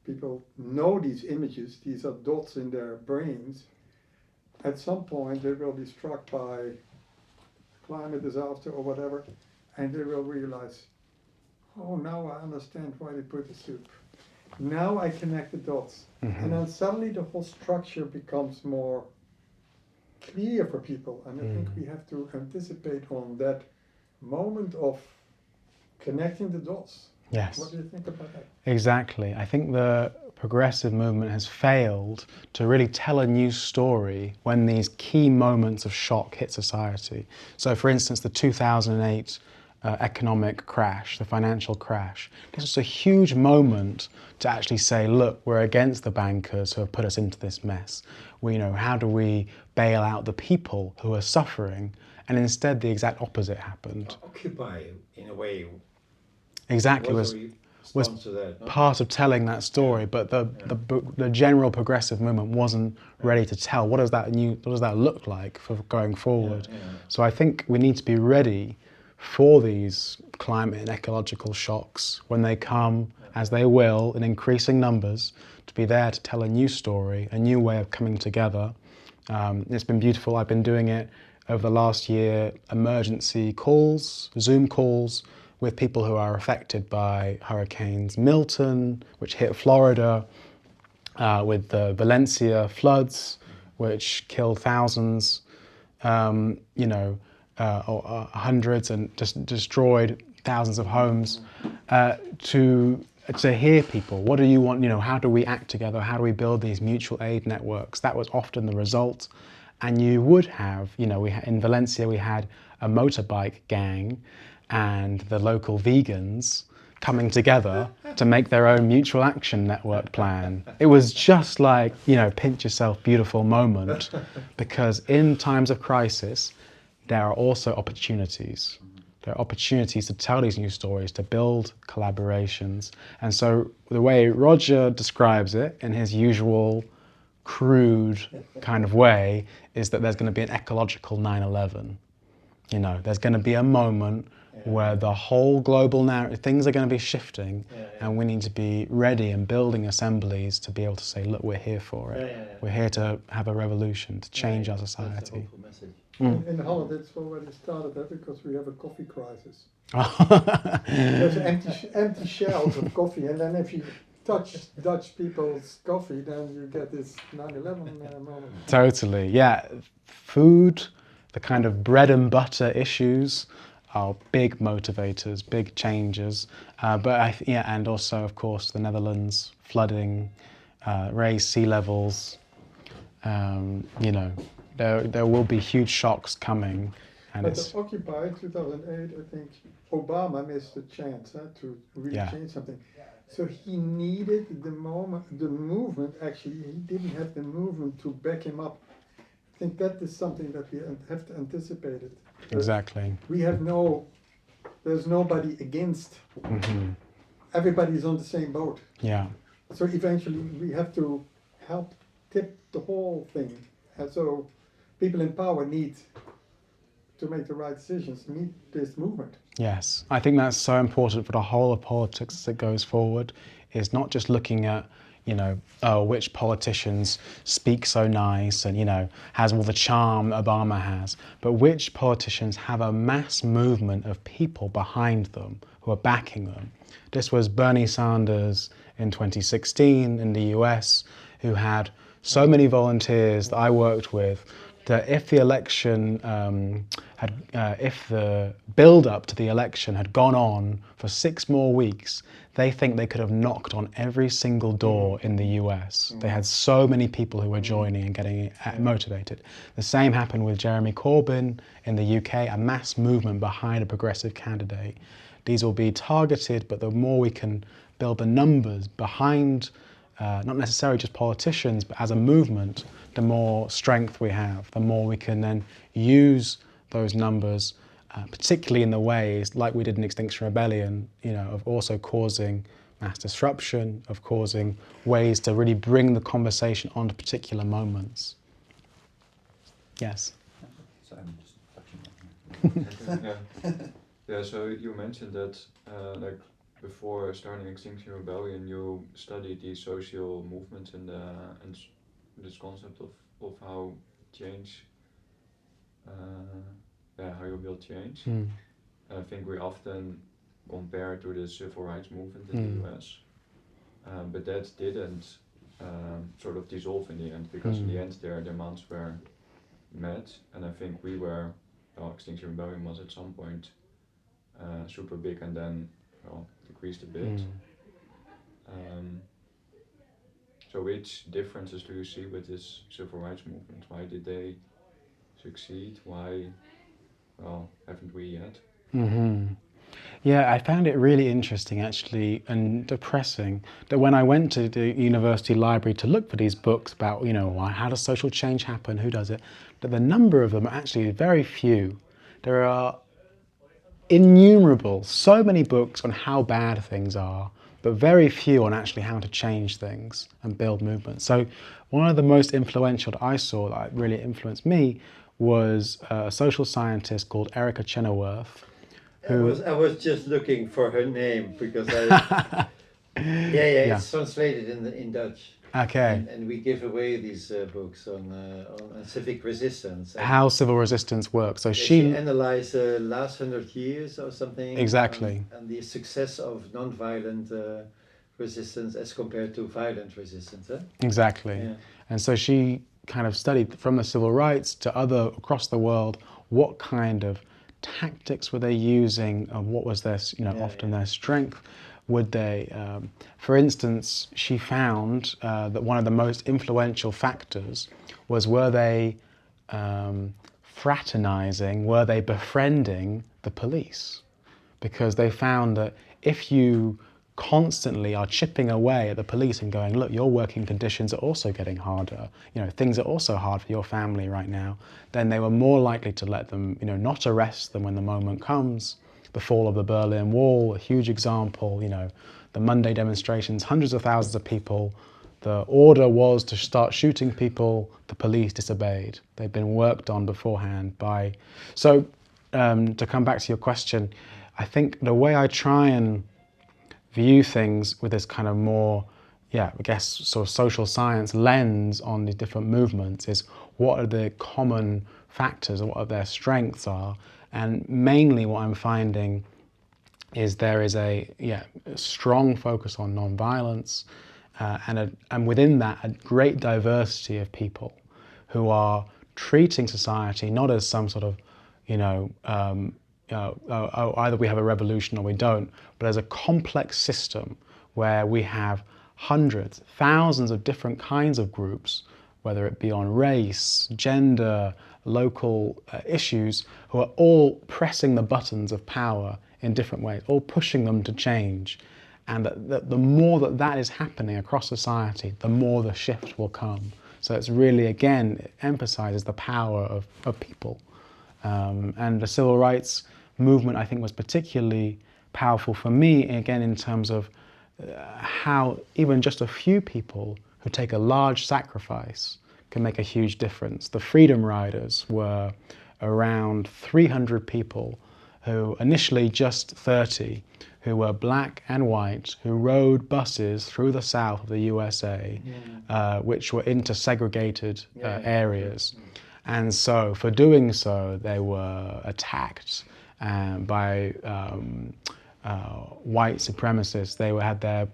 people know these images, these are dots in their brains. At some point they will be struck by climate disaster or whatever, and they will realize, oh, now I understand why they put the soup. Now I connect the dots. And then suddenly the whole structure becomes more clear for people. And I think we have to anticipate on that moment of connecting the dots. Yes. What do you think about that? Exactly. I think the progressive movement has failed to really tell a new story when these key moments of shock hit society. So, for instance, the 2008 economic crash, the financial crash. This was a huge moment to actually say, look, we're against the bankers who have put us into this mess. How do we bail out the people who are suffering? And instead, the exact opposite happened. Occupy, in a way, Exactly, was part of telling that story, but the general progressive movement wasn't ready to tell what does that look like for going forward. So I think we need to be ready for these climate and ecological shocks when they come, as they will, in increasing numbers, to be there to tell a new story, a new way of coming together. It's been beautiful. I've been doing it over the last year, emergency calls, Zoom calls, with people who are affected by hurricanes Milton, which hit Florida, with the Valencia floods, which killed thousands, hundreds, and just destroyed thousands of homes, to hear people. What do you want? How do we act together? How do we build these mutual aid networks? That was often the result. And you would have, in Valencia we had a motorbike gang and the local vegans coming together to make their own mutual action network plan. It was just like, pinch yourself beautiful moment, because in times of crisis, there are also opportunities. There are opportunities to tell these new stories, to build collaborations. And so the way Roger describes it in his usual crude kind of way is that there's going to be an ecological 9/11. You know, there's going to be a moment where the whole global narrative, things are going to be shifting, and we need to be ready and building assemblies to be able to say, look, we're here for it. We're here to have a revolution, to change our That's a society. hopeful message. In Holland, it's already started because we have a coffee crisis. There's empty shelves of coffee, and then if you touch Dutch people's coffee, then you get this 9/11 moment. Totally, yeah. Food, the kind of bread and butter issues are big motivators, big changes. And also, of course, the Netherlands, flooding, raised sea levels. You know, there will be huge shocks coming. And But it's, the Occupy 2008, I think Obama missed a chance to really change something. So he needed the movement. Actually, he didn't have the movement to back him up. I think that is something that we have to anticipate it. exactly. There's nobody against. Everybody's on the same boat. Yeah. So eventually we have to help tip the whole thing. And so people in power need to make the right decisions, need this movement. Yes, I think that's so important for the whole of politics as it goes forward, is not just looking at, you know, oh, which politicians speak so nice and, you know, has all the charm that Obama has, but which politicians have a mass movement of people behind them who are backing them. This was Bernie Sanders in 2016 in the US, who had so many volunteers that I worked with, that if the election if the build-up to the election had gone on for 6 more weeks, they think they could have knocked on every single door in the US. They had so many people who were joining and getting motivated. The same happened with Jeremy Corbyn in the UK, a mass movement behind a progressive candidate. These will be targeted, but the more we can build the numbers behind, not necessarily just politicians, but as a movement, the more strength we have, the more we can then use those numbers, particularly in the ways like we did in Extinction Rebellion, you know, of also causing mass disruption, of causing ways to really bring the conversation onto particular moments. Yes. So I'm just touching on Yeah, so you mentioned that like before starting Extinction Rebellion, you studied these social movements and this concept of how change, how you build change. And I think we often compare to the civil rights movement in the US, but that didn't sort of dissolve in the end, because in the end their demands were met, and I think Extinction Rebellion was at some point super big and then decreased a bit. So which differences do you see with this civil rights movement? Why did they succeed? Why, haven't we yet? Yeah, I found it really interesting actually, and depressing, that when I went to the university library to look for these books about, you know, how does social change happen, who does it, that the number of them are actually very few. There are innumerable, so many books on how bad things are, but very few on actually how to change things and build movements. So one of the most influential that I saw that really influenced me was a social scientist called Erica Chenoweth. I was just looking for her name because it's translated in Dutch. Okay. And we give away these books on civic resistance. How civil resistance works. So she analyzed the last 100 years or something. Exactly. And the success of non-violent resistance as compared to violent resistance. Exactly. Yeah. And so she kind of studied from the civil rights to other across the world, what kind of tactics were they using, and what was their, often their strength. Would they, for instance, she found that one of the most influential factors was, were they fraternizing, were they befriending the police? Because they found that if you constantly are chipping away at the police and going, look, your working conditions are also getting harder, things are also hard for your family right now, then they were more likely to let them, not arrest them when the moment comes, the fall of the Berlin Wall, a huge example, you know, the Monday demonstrations, hundreds of thousands of people. The order was to start shooting people, the police disobeyed. They'd been worked on beforehand by... So, to come back to your question, I think the way I try and view things with this kind of more, I guess, sort of social science lens on the different movements is what are the common factors and what their strengths are. And mainly what I'm finding is there is a strong focus on non-violence, and within that a great diversity of people who are treating society not as some sort of, either we have a revolution or we don't, but as a complex system where we have hundreds, thousands of different kinds of groups, whether it be on race, gender, local issues, who are all pressing the buttons of power in different ways, all pushing them to change. And the more that is happening across society, the more the shift will come. So it's really, again, it emphasizes the power of people. And the civil rights movement, I think, was particularly powerful for me, again, in terms of how even just a few people who take a large sacrifice can make a huge difference. The Freedom Riders were around 300 people who, initially just 30, who were black and white, who rode buses through the south of the USA, which were into segregated areas. And so for doing so, they were attacked by white supremacists. They had their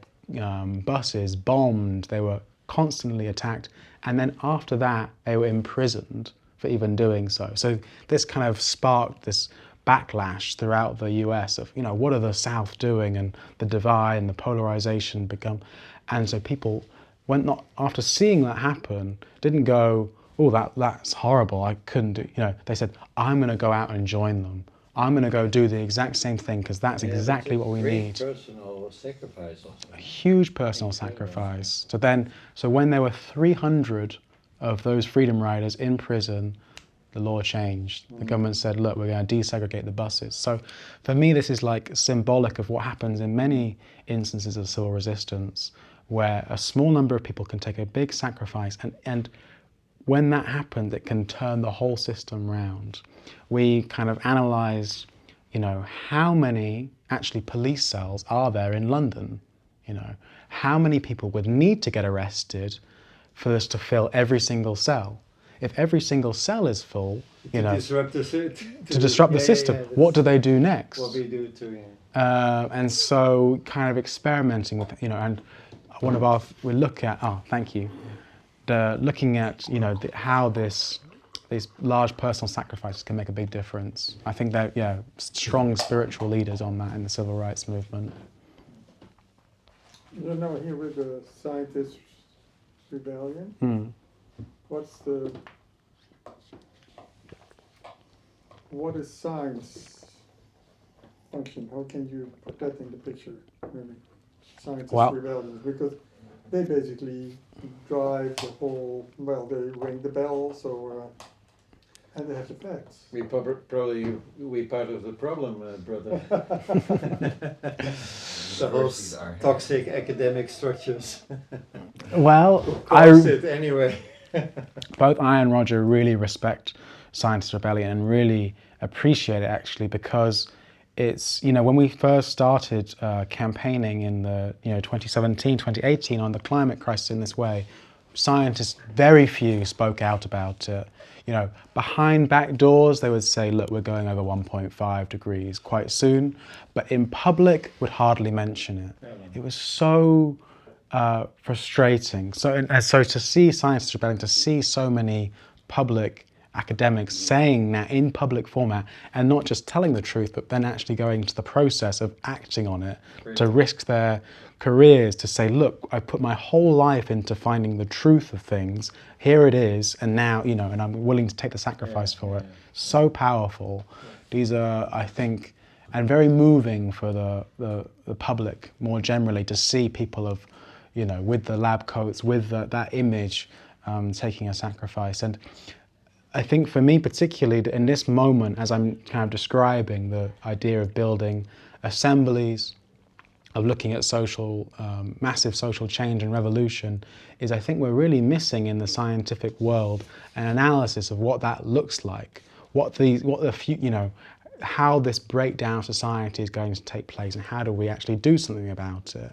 buses bombed. They were constantly attacked. And then after that, they were imprisoned for even doing so. So this kind of sparked this backlash throughout the US of, what are the South doing, and the divide and the polarization become. And so people went, not after seeing that happen, didn't go, oh, that's horrible, I couldn't do, they said, I'm going to go out and join them. I'm going to go do the exact same thing because that's exactly what we need. Personal sacrifice also. A huge personal sacrifice. So when there were 300 of those Freedom Riders in prison, the law changed. The government said, look, we're going to desegregate the buses. So for me, this is like symbolic of what happens in many instances of civil resistance, where a small number of people can take a big sacrifice, and when that happens, it can turn the whole system round. We kind of analysed, how many actually police cells are there in London? How many people would need to get arrested for us to fill every single cell? If every single cell is full, to disrupt the system, what do they do next? What we do to and so kind of experimenting with, and one of our, we look at, thank you, looking at, how these large personal sacrifices can make a big difference. I think they're, strong spiritual leaders on that in the civil rights movement. You're now here with the Scientists' Rebellion. What is science function? How can you put that in the picture, maybe? Scientists' Rebellion, because they basically drive the whole, they ring the bells, and they have the facts. We probably part of the problem, brother. The whole toxic academic structures. Well, anyway. Both I and Roger really respect Scientists' Rebellion and really appreciate it, actually, because it's, when we first started campaigning in the 2017, 2018 on the climate crisis in this way, scientists, very few spoke out about it. Behind back doors, they would say, look, we're going over 1.5 degrees quite soon, but in public would hardly mention it. It was so frustrating. So to see Scientists' Rebellion, to see so many public academics saying that in public format, and not just telling the truth, but then actually going to the process of acting on it, to risk their careers, to say, look, I put my whole life into finding the truth of things, here it is, and now, and I'm willing to take the sacrifice for it. So powerful. These are, I think, and very moving for the public more generally, to see people of, with the lab coats, with that image, taking a sacrifice. And I think for me particularly, in this moment, as I'm kind of describing the idea of building assemblies, of looking at social, massive social change and revolution, is I think we're really missing in the scientific world an analysis of what that looks like, how this breakdown of society is going to take place, and how do we actually do something about it.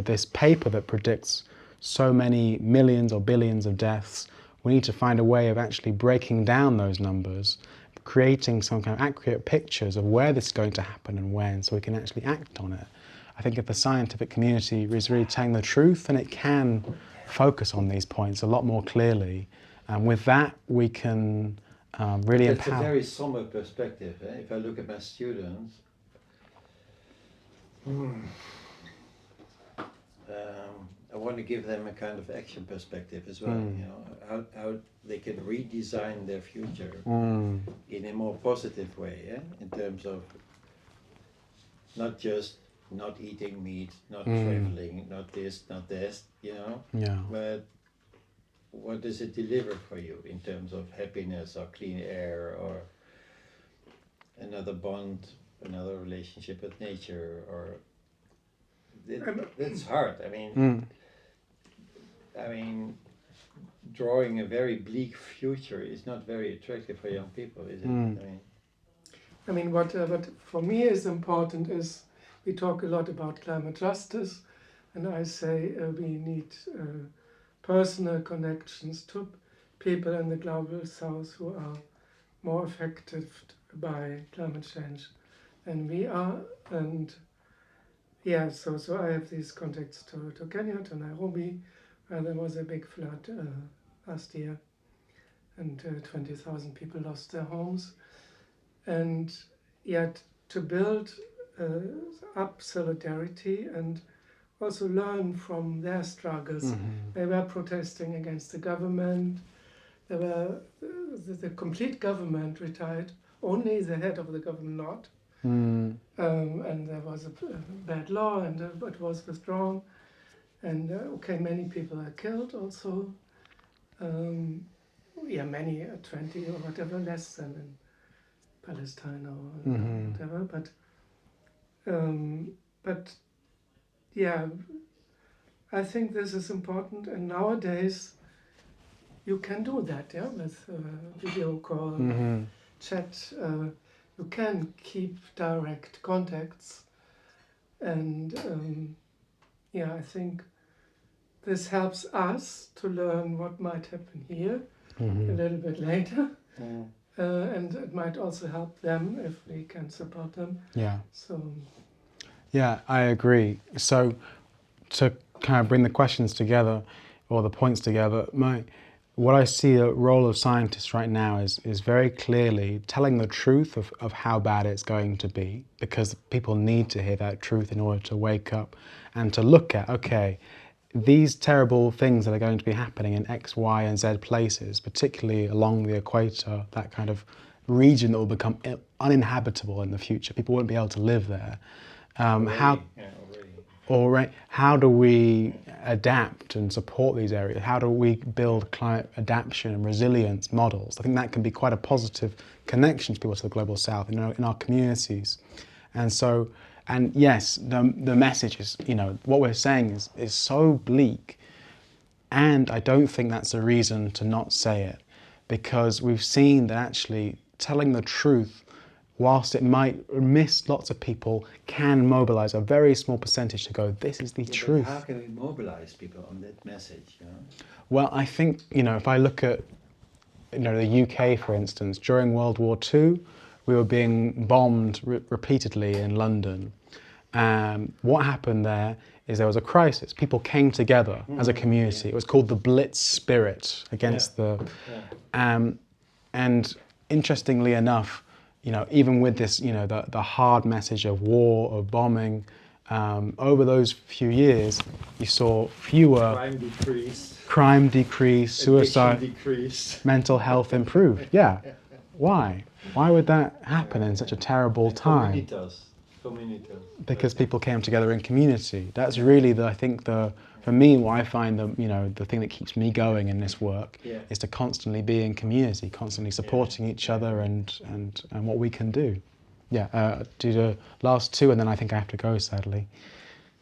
This paper that predicts so many millions or billions of deaths, we need to find a way of actually breaking down those numbers, creating some kind of accurate pictures of where this is going to happen and when, so we can actually act on it. I think if the scientific community is really telling the truth, then it can focus on these points a lot more clearly. And with that, we can really It's a empower. very somber perspective. If I look at my students, I want to give them a kind of action perspective as well. How they can redesign their future in a more positive way, in terms of not just not eating meat, not traveling, not this, not this, but what does it deliver for you in terms of happiness or clean air or another bond, another relationship with nature, or it's hard. I mean, drawing a very bleak future is not very attractive for young people, is it? What for me is important is we talk a lot about climate justice, and I say we need personal connections to people in the global south who are more affected by climate change than we are. And yeah, so I have these contacts to Kenya, to Nairobi, where there was a big flood last year, and 20,000 people lost their homes. And yet to build up solidarity and also learn from their struggles. They were protesting against the government. They were the complete government retired, only the head of the government not. And there was a bad law, and it was withdrawn. And many people are killed also. Many 20 or whatever, less than in Palestine or whatever. But yeah, I think this is important, and nowadays you can do that, with video call, chat. You can keep direct contacts, and I think this helps us to learn what might happen here a little bit later, and it might also help them if we can support them. Yeah, I agree. So to kind of bring the questions together, or the points together, what I see the role of scientists right now is very clearly telling the truth of how bad it's going to be, because people need to hear that truth in order to wake up and to look at, okay, these terrible things that are going to be happening in X, Y, and Z places, particularly along the equator, that kind of region that will become uninhabitable in the future. People won't be able to live there. How do we adapt and support these areas? How do we build climate adaptation and resilience models? I think that can be quite a positive connection to people to the global south in our communities. And yes, the message is, what we're saying is so bleak, and I don't think that's a reason to not say it, because we've seen that actually telling the truth, whilst it might miss lots of people, can mobilize a very small percentage to go, this is the truth. How can we mobilize people on that message? Well, I think, if I look at the UK, for instance, during World War II, we were being bombed repeatedly in London. What happened there is there was a crisis. People came together as a community. It was called the Blitz spirit against and interestingly enough, even with this, the hard message of war, of bombing, over those few years, you saw fewer crime decreased, suicide decreased, mental health improved. Yeah. Why? Why would that happen in such a terrible time? Community. because people came together in community. That's really I think for me, what I find the thing that keeps me going in this work is to constantly be in community, constantly supporting each other and what we can do. Yeah, do the last two, and then I think I have to go, sadly.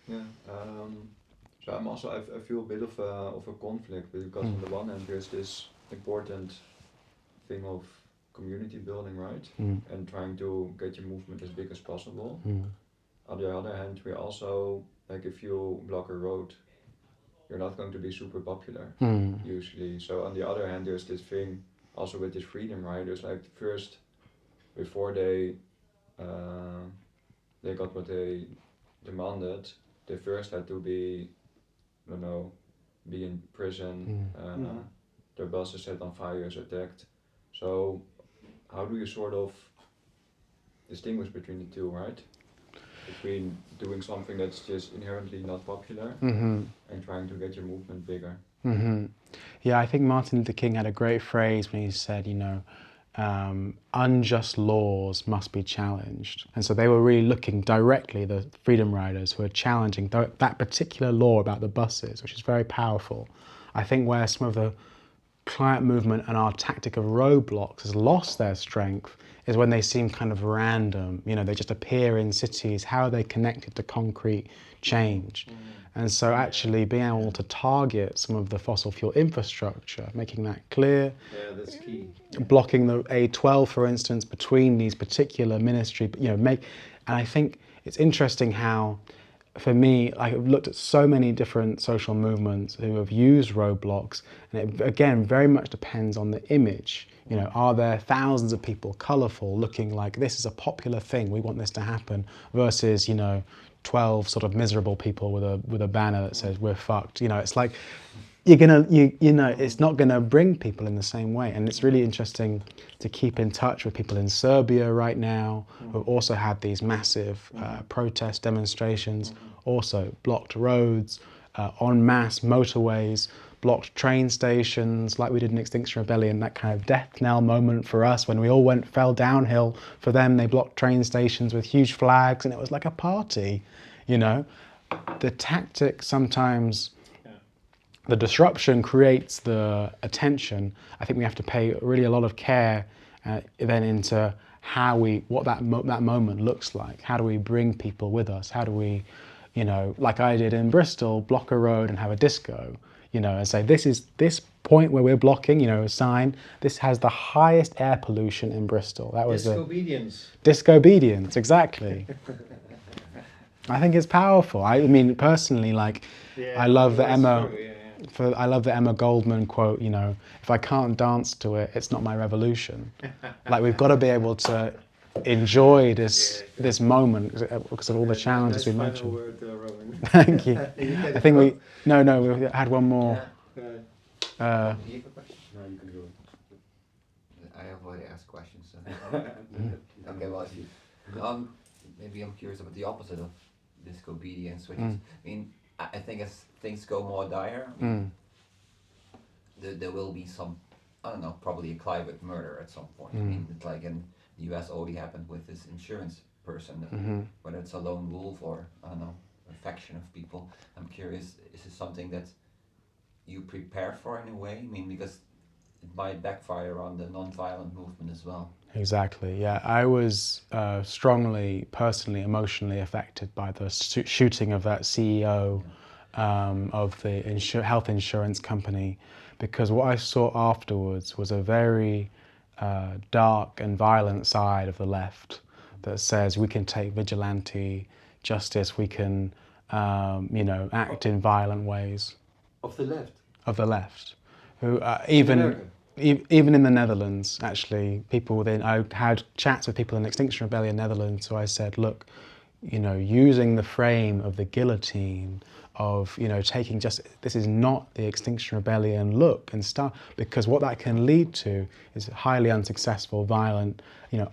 Yeah. So I feel a bit of a conflict because on the one hand there's this important thing of community building, right? And trying to get your movement as big as possible. On the other hand, we also, like, if you block a road, you're not going to be super popular usually. So on the other hand, there's this thing also with this freedom riders, like first, before they got what they demanded, they first had to be, I don't know, be in prison, their buses set on fires, attacked. So how do you sort of distinguish between the two, right? Between doing something that's just inherently not popular and trying to get your movement bigger. Yeah, I think Martin Luther King had a great phrase when he said, unjust laws must be challenged. And so they were really looking directly, the freedom riders who were challenging that particular law about the buses, which is very powerful. I think where some of the climate movement and our tactic of roadblocks has lost their strength is when they seem kind of random. They just appear in cities. How are they connected to concrete change? And so actually being able to target some of the fossil fuel infrastructure, making that clear. Yeah, that's key. Blocking the A12, for instance, between these particular ministry, and I think it's interesting how, for me, I've looked at so many different social movements who have used roadblocks, and it, again, very much depends on the image. Are there thousands of people, colourful, looking like this is a popular thing, we want this to happen, versus, 12 sort of miserable people with a banner that says we're fucked. It's like it's not gonna bring people in the same way. And it's really interesting to keep in touch with people in Serbia right now who also had these massive protest demonstrations, also blocked roads, en masse motorways, blocked train stations, like we did in Extinction Rebellion, that kind of death knell moment for us when we all fell downhill. For them, they blocked train stations with huge flags, and it was like a party, The tactic sometimes, the disruption creates the attention. I think we have to pay really a lot of care then into what that moment looks like. How do we bring people with us? How do we, like I did in Bristol, block a road and have a disco, and say, this point where we're blocking, a sign, this has the highest air pollution in Bristol. That was Disobedience. Disobedience, exactly. I think it's powerful. I mean, personally, I love the Emma. I love the Emma Goldman quote. If I can't dance to it, it's not my revolution. We've got to be able to enjoy this moment because of all the challenges we mentioned. Word, Rowan. Thank you. I think we had one more. Do you have a question? No, you can go. I avoid ask questions. Okay, well, maybe I'm curious about the opposite of disobedience, which is, I think as things go more dire, there will be some, I don't know, probably a climate murder at some point. It's like in the US already happened with this insurance person, whether it's a lone wolf or, I don't know, a faction of people. I'm curious, is this something that you prepare for in a way? Because it might backfire on the non-violent movement as well. Exactly, yeah. I was strongly, personally, emotionally affected by the shooting of that CEO of the health insurance company, because what I saw afterwards was a very dark and violent side of the left that says we can take vigilante justice, we can, act in violent ways. Of the left? Of the left. Who even in the Netherlands, actually, I had chats with people in Extinction Rebellion Netherlands, so I said, look, using the frame of the guillotine, of, taking this is not the Extinction Rebellion look and stuff, because what that can lead to is highly unsuccessful, violent,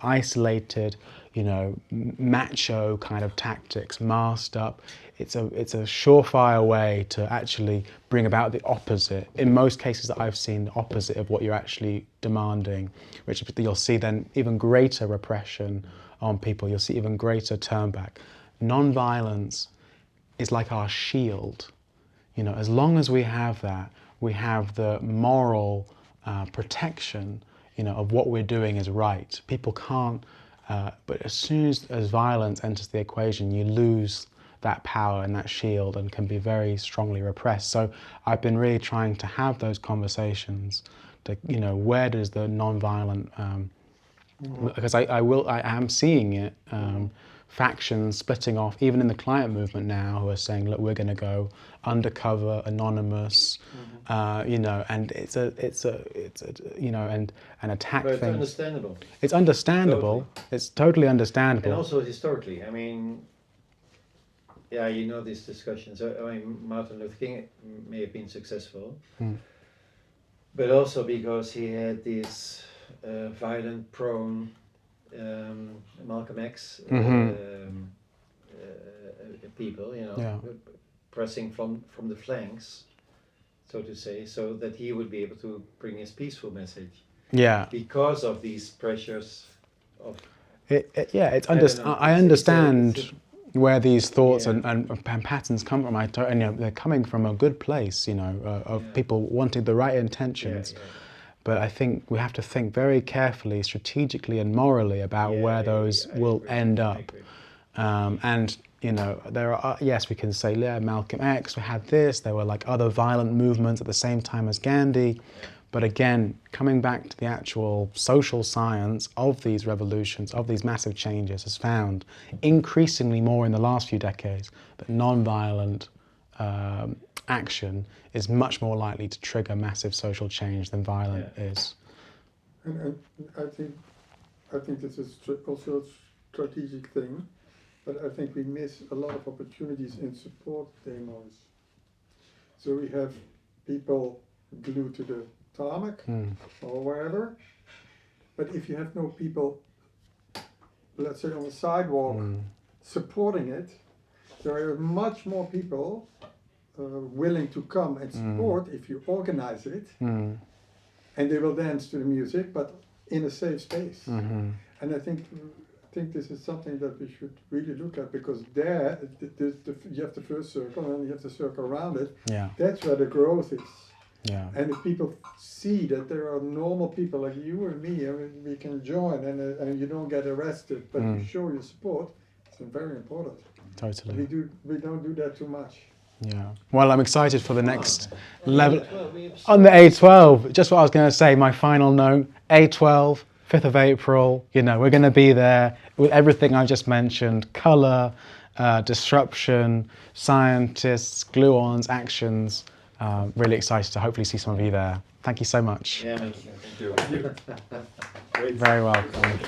isolated, macho kind of tactics, masked up. It's a surefire way to actually bring about the opposite. In most cases that I've seen, the opposite of what you're actually demanding, which you'll see then even greater repression on people, you'll see even greater turn back. Non-violence is like our shield. You know, as long as we have that, we have the moral protection, you know, of what we're doing is right. People can't, but as soon as violence enters the equation, you lose that power and that shield and can be very strongly repressed. So I've been really trying to have those conversations to, you know, where does the non-violent, because I am seeing it, factions splitting off, even in the climate movement now, who are saying, look, we're going to go undercover, anonymous, you know, and it's a you know, and attack But it's things. understandable. It's understandable. Totally. It's totally understandable. And also historically, I mean, yeah, you know these discussions. I mean, Martin Luther King may have been successful, but also because he had this violent, prone Malcolm X people, you know, pressing from the flanks, so to say, so that he would be able to bring his peaceful message. Yeah. Because of these pressures of. I understand where these thoughts and patterns come from. You know, they're coming from a good place, you know, of people wanting the right intentions. But I think we have to think very carefully, strategically and morally about where those will end up. And, you know, there are, yes, we can say, yeah, Malcolm X, we had this, there were like other violent movements at the same time as Gandhi. But again, coming back to the actual social science of these revolutions, of these massive changes, has found increasingly more in the last few decades that non-violent action is much more likely to trigger massive social change than violent is. And I think this is also a strategic thing, but I think we miss a lot of opportunities in support demos. So we have people glued to the tarmac or wherever, but if you have no people, let's say on the sidewalk, supporting it, there are much more people willing to come and support if you organize it, and they will dance to the music, but in a safe space. And I think this is something that we should really look at, because there you have the first circle and you have the circle around it. That's where the growth is. And if people see that there are normal people like you and me, I mean, we can join and you don't get arrested, but you show your support, it's very important. Totally. We don't do that too much. Yeah. Well, I'm excited for the next level. On the A12, just what I was going to say, my final note, A12, 5th of April, you know, we're going to be there with everything I just mentioned, colour, disruption, scientists, gluons, actions. Really excited to hopefully see some of you there. Thank you so much. Yeah, Thank you. Very welcome.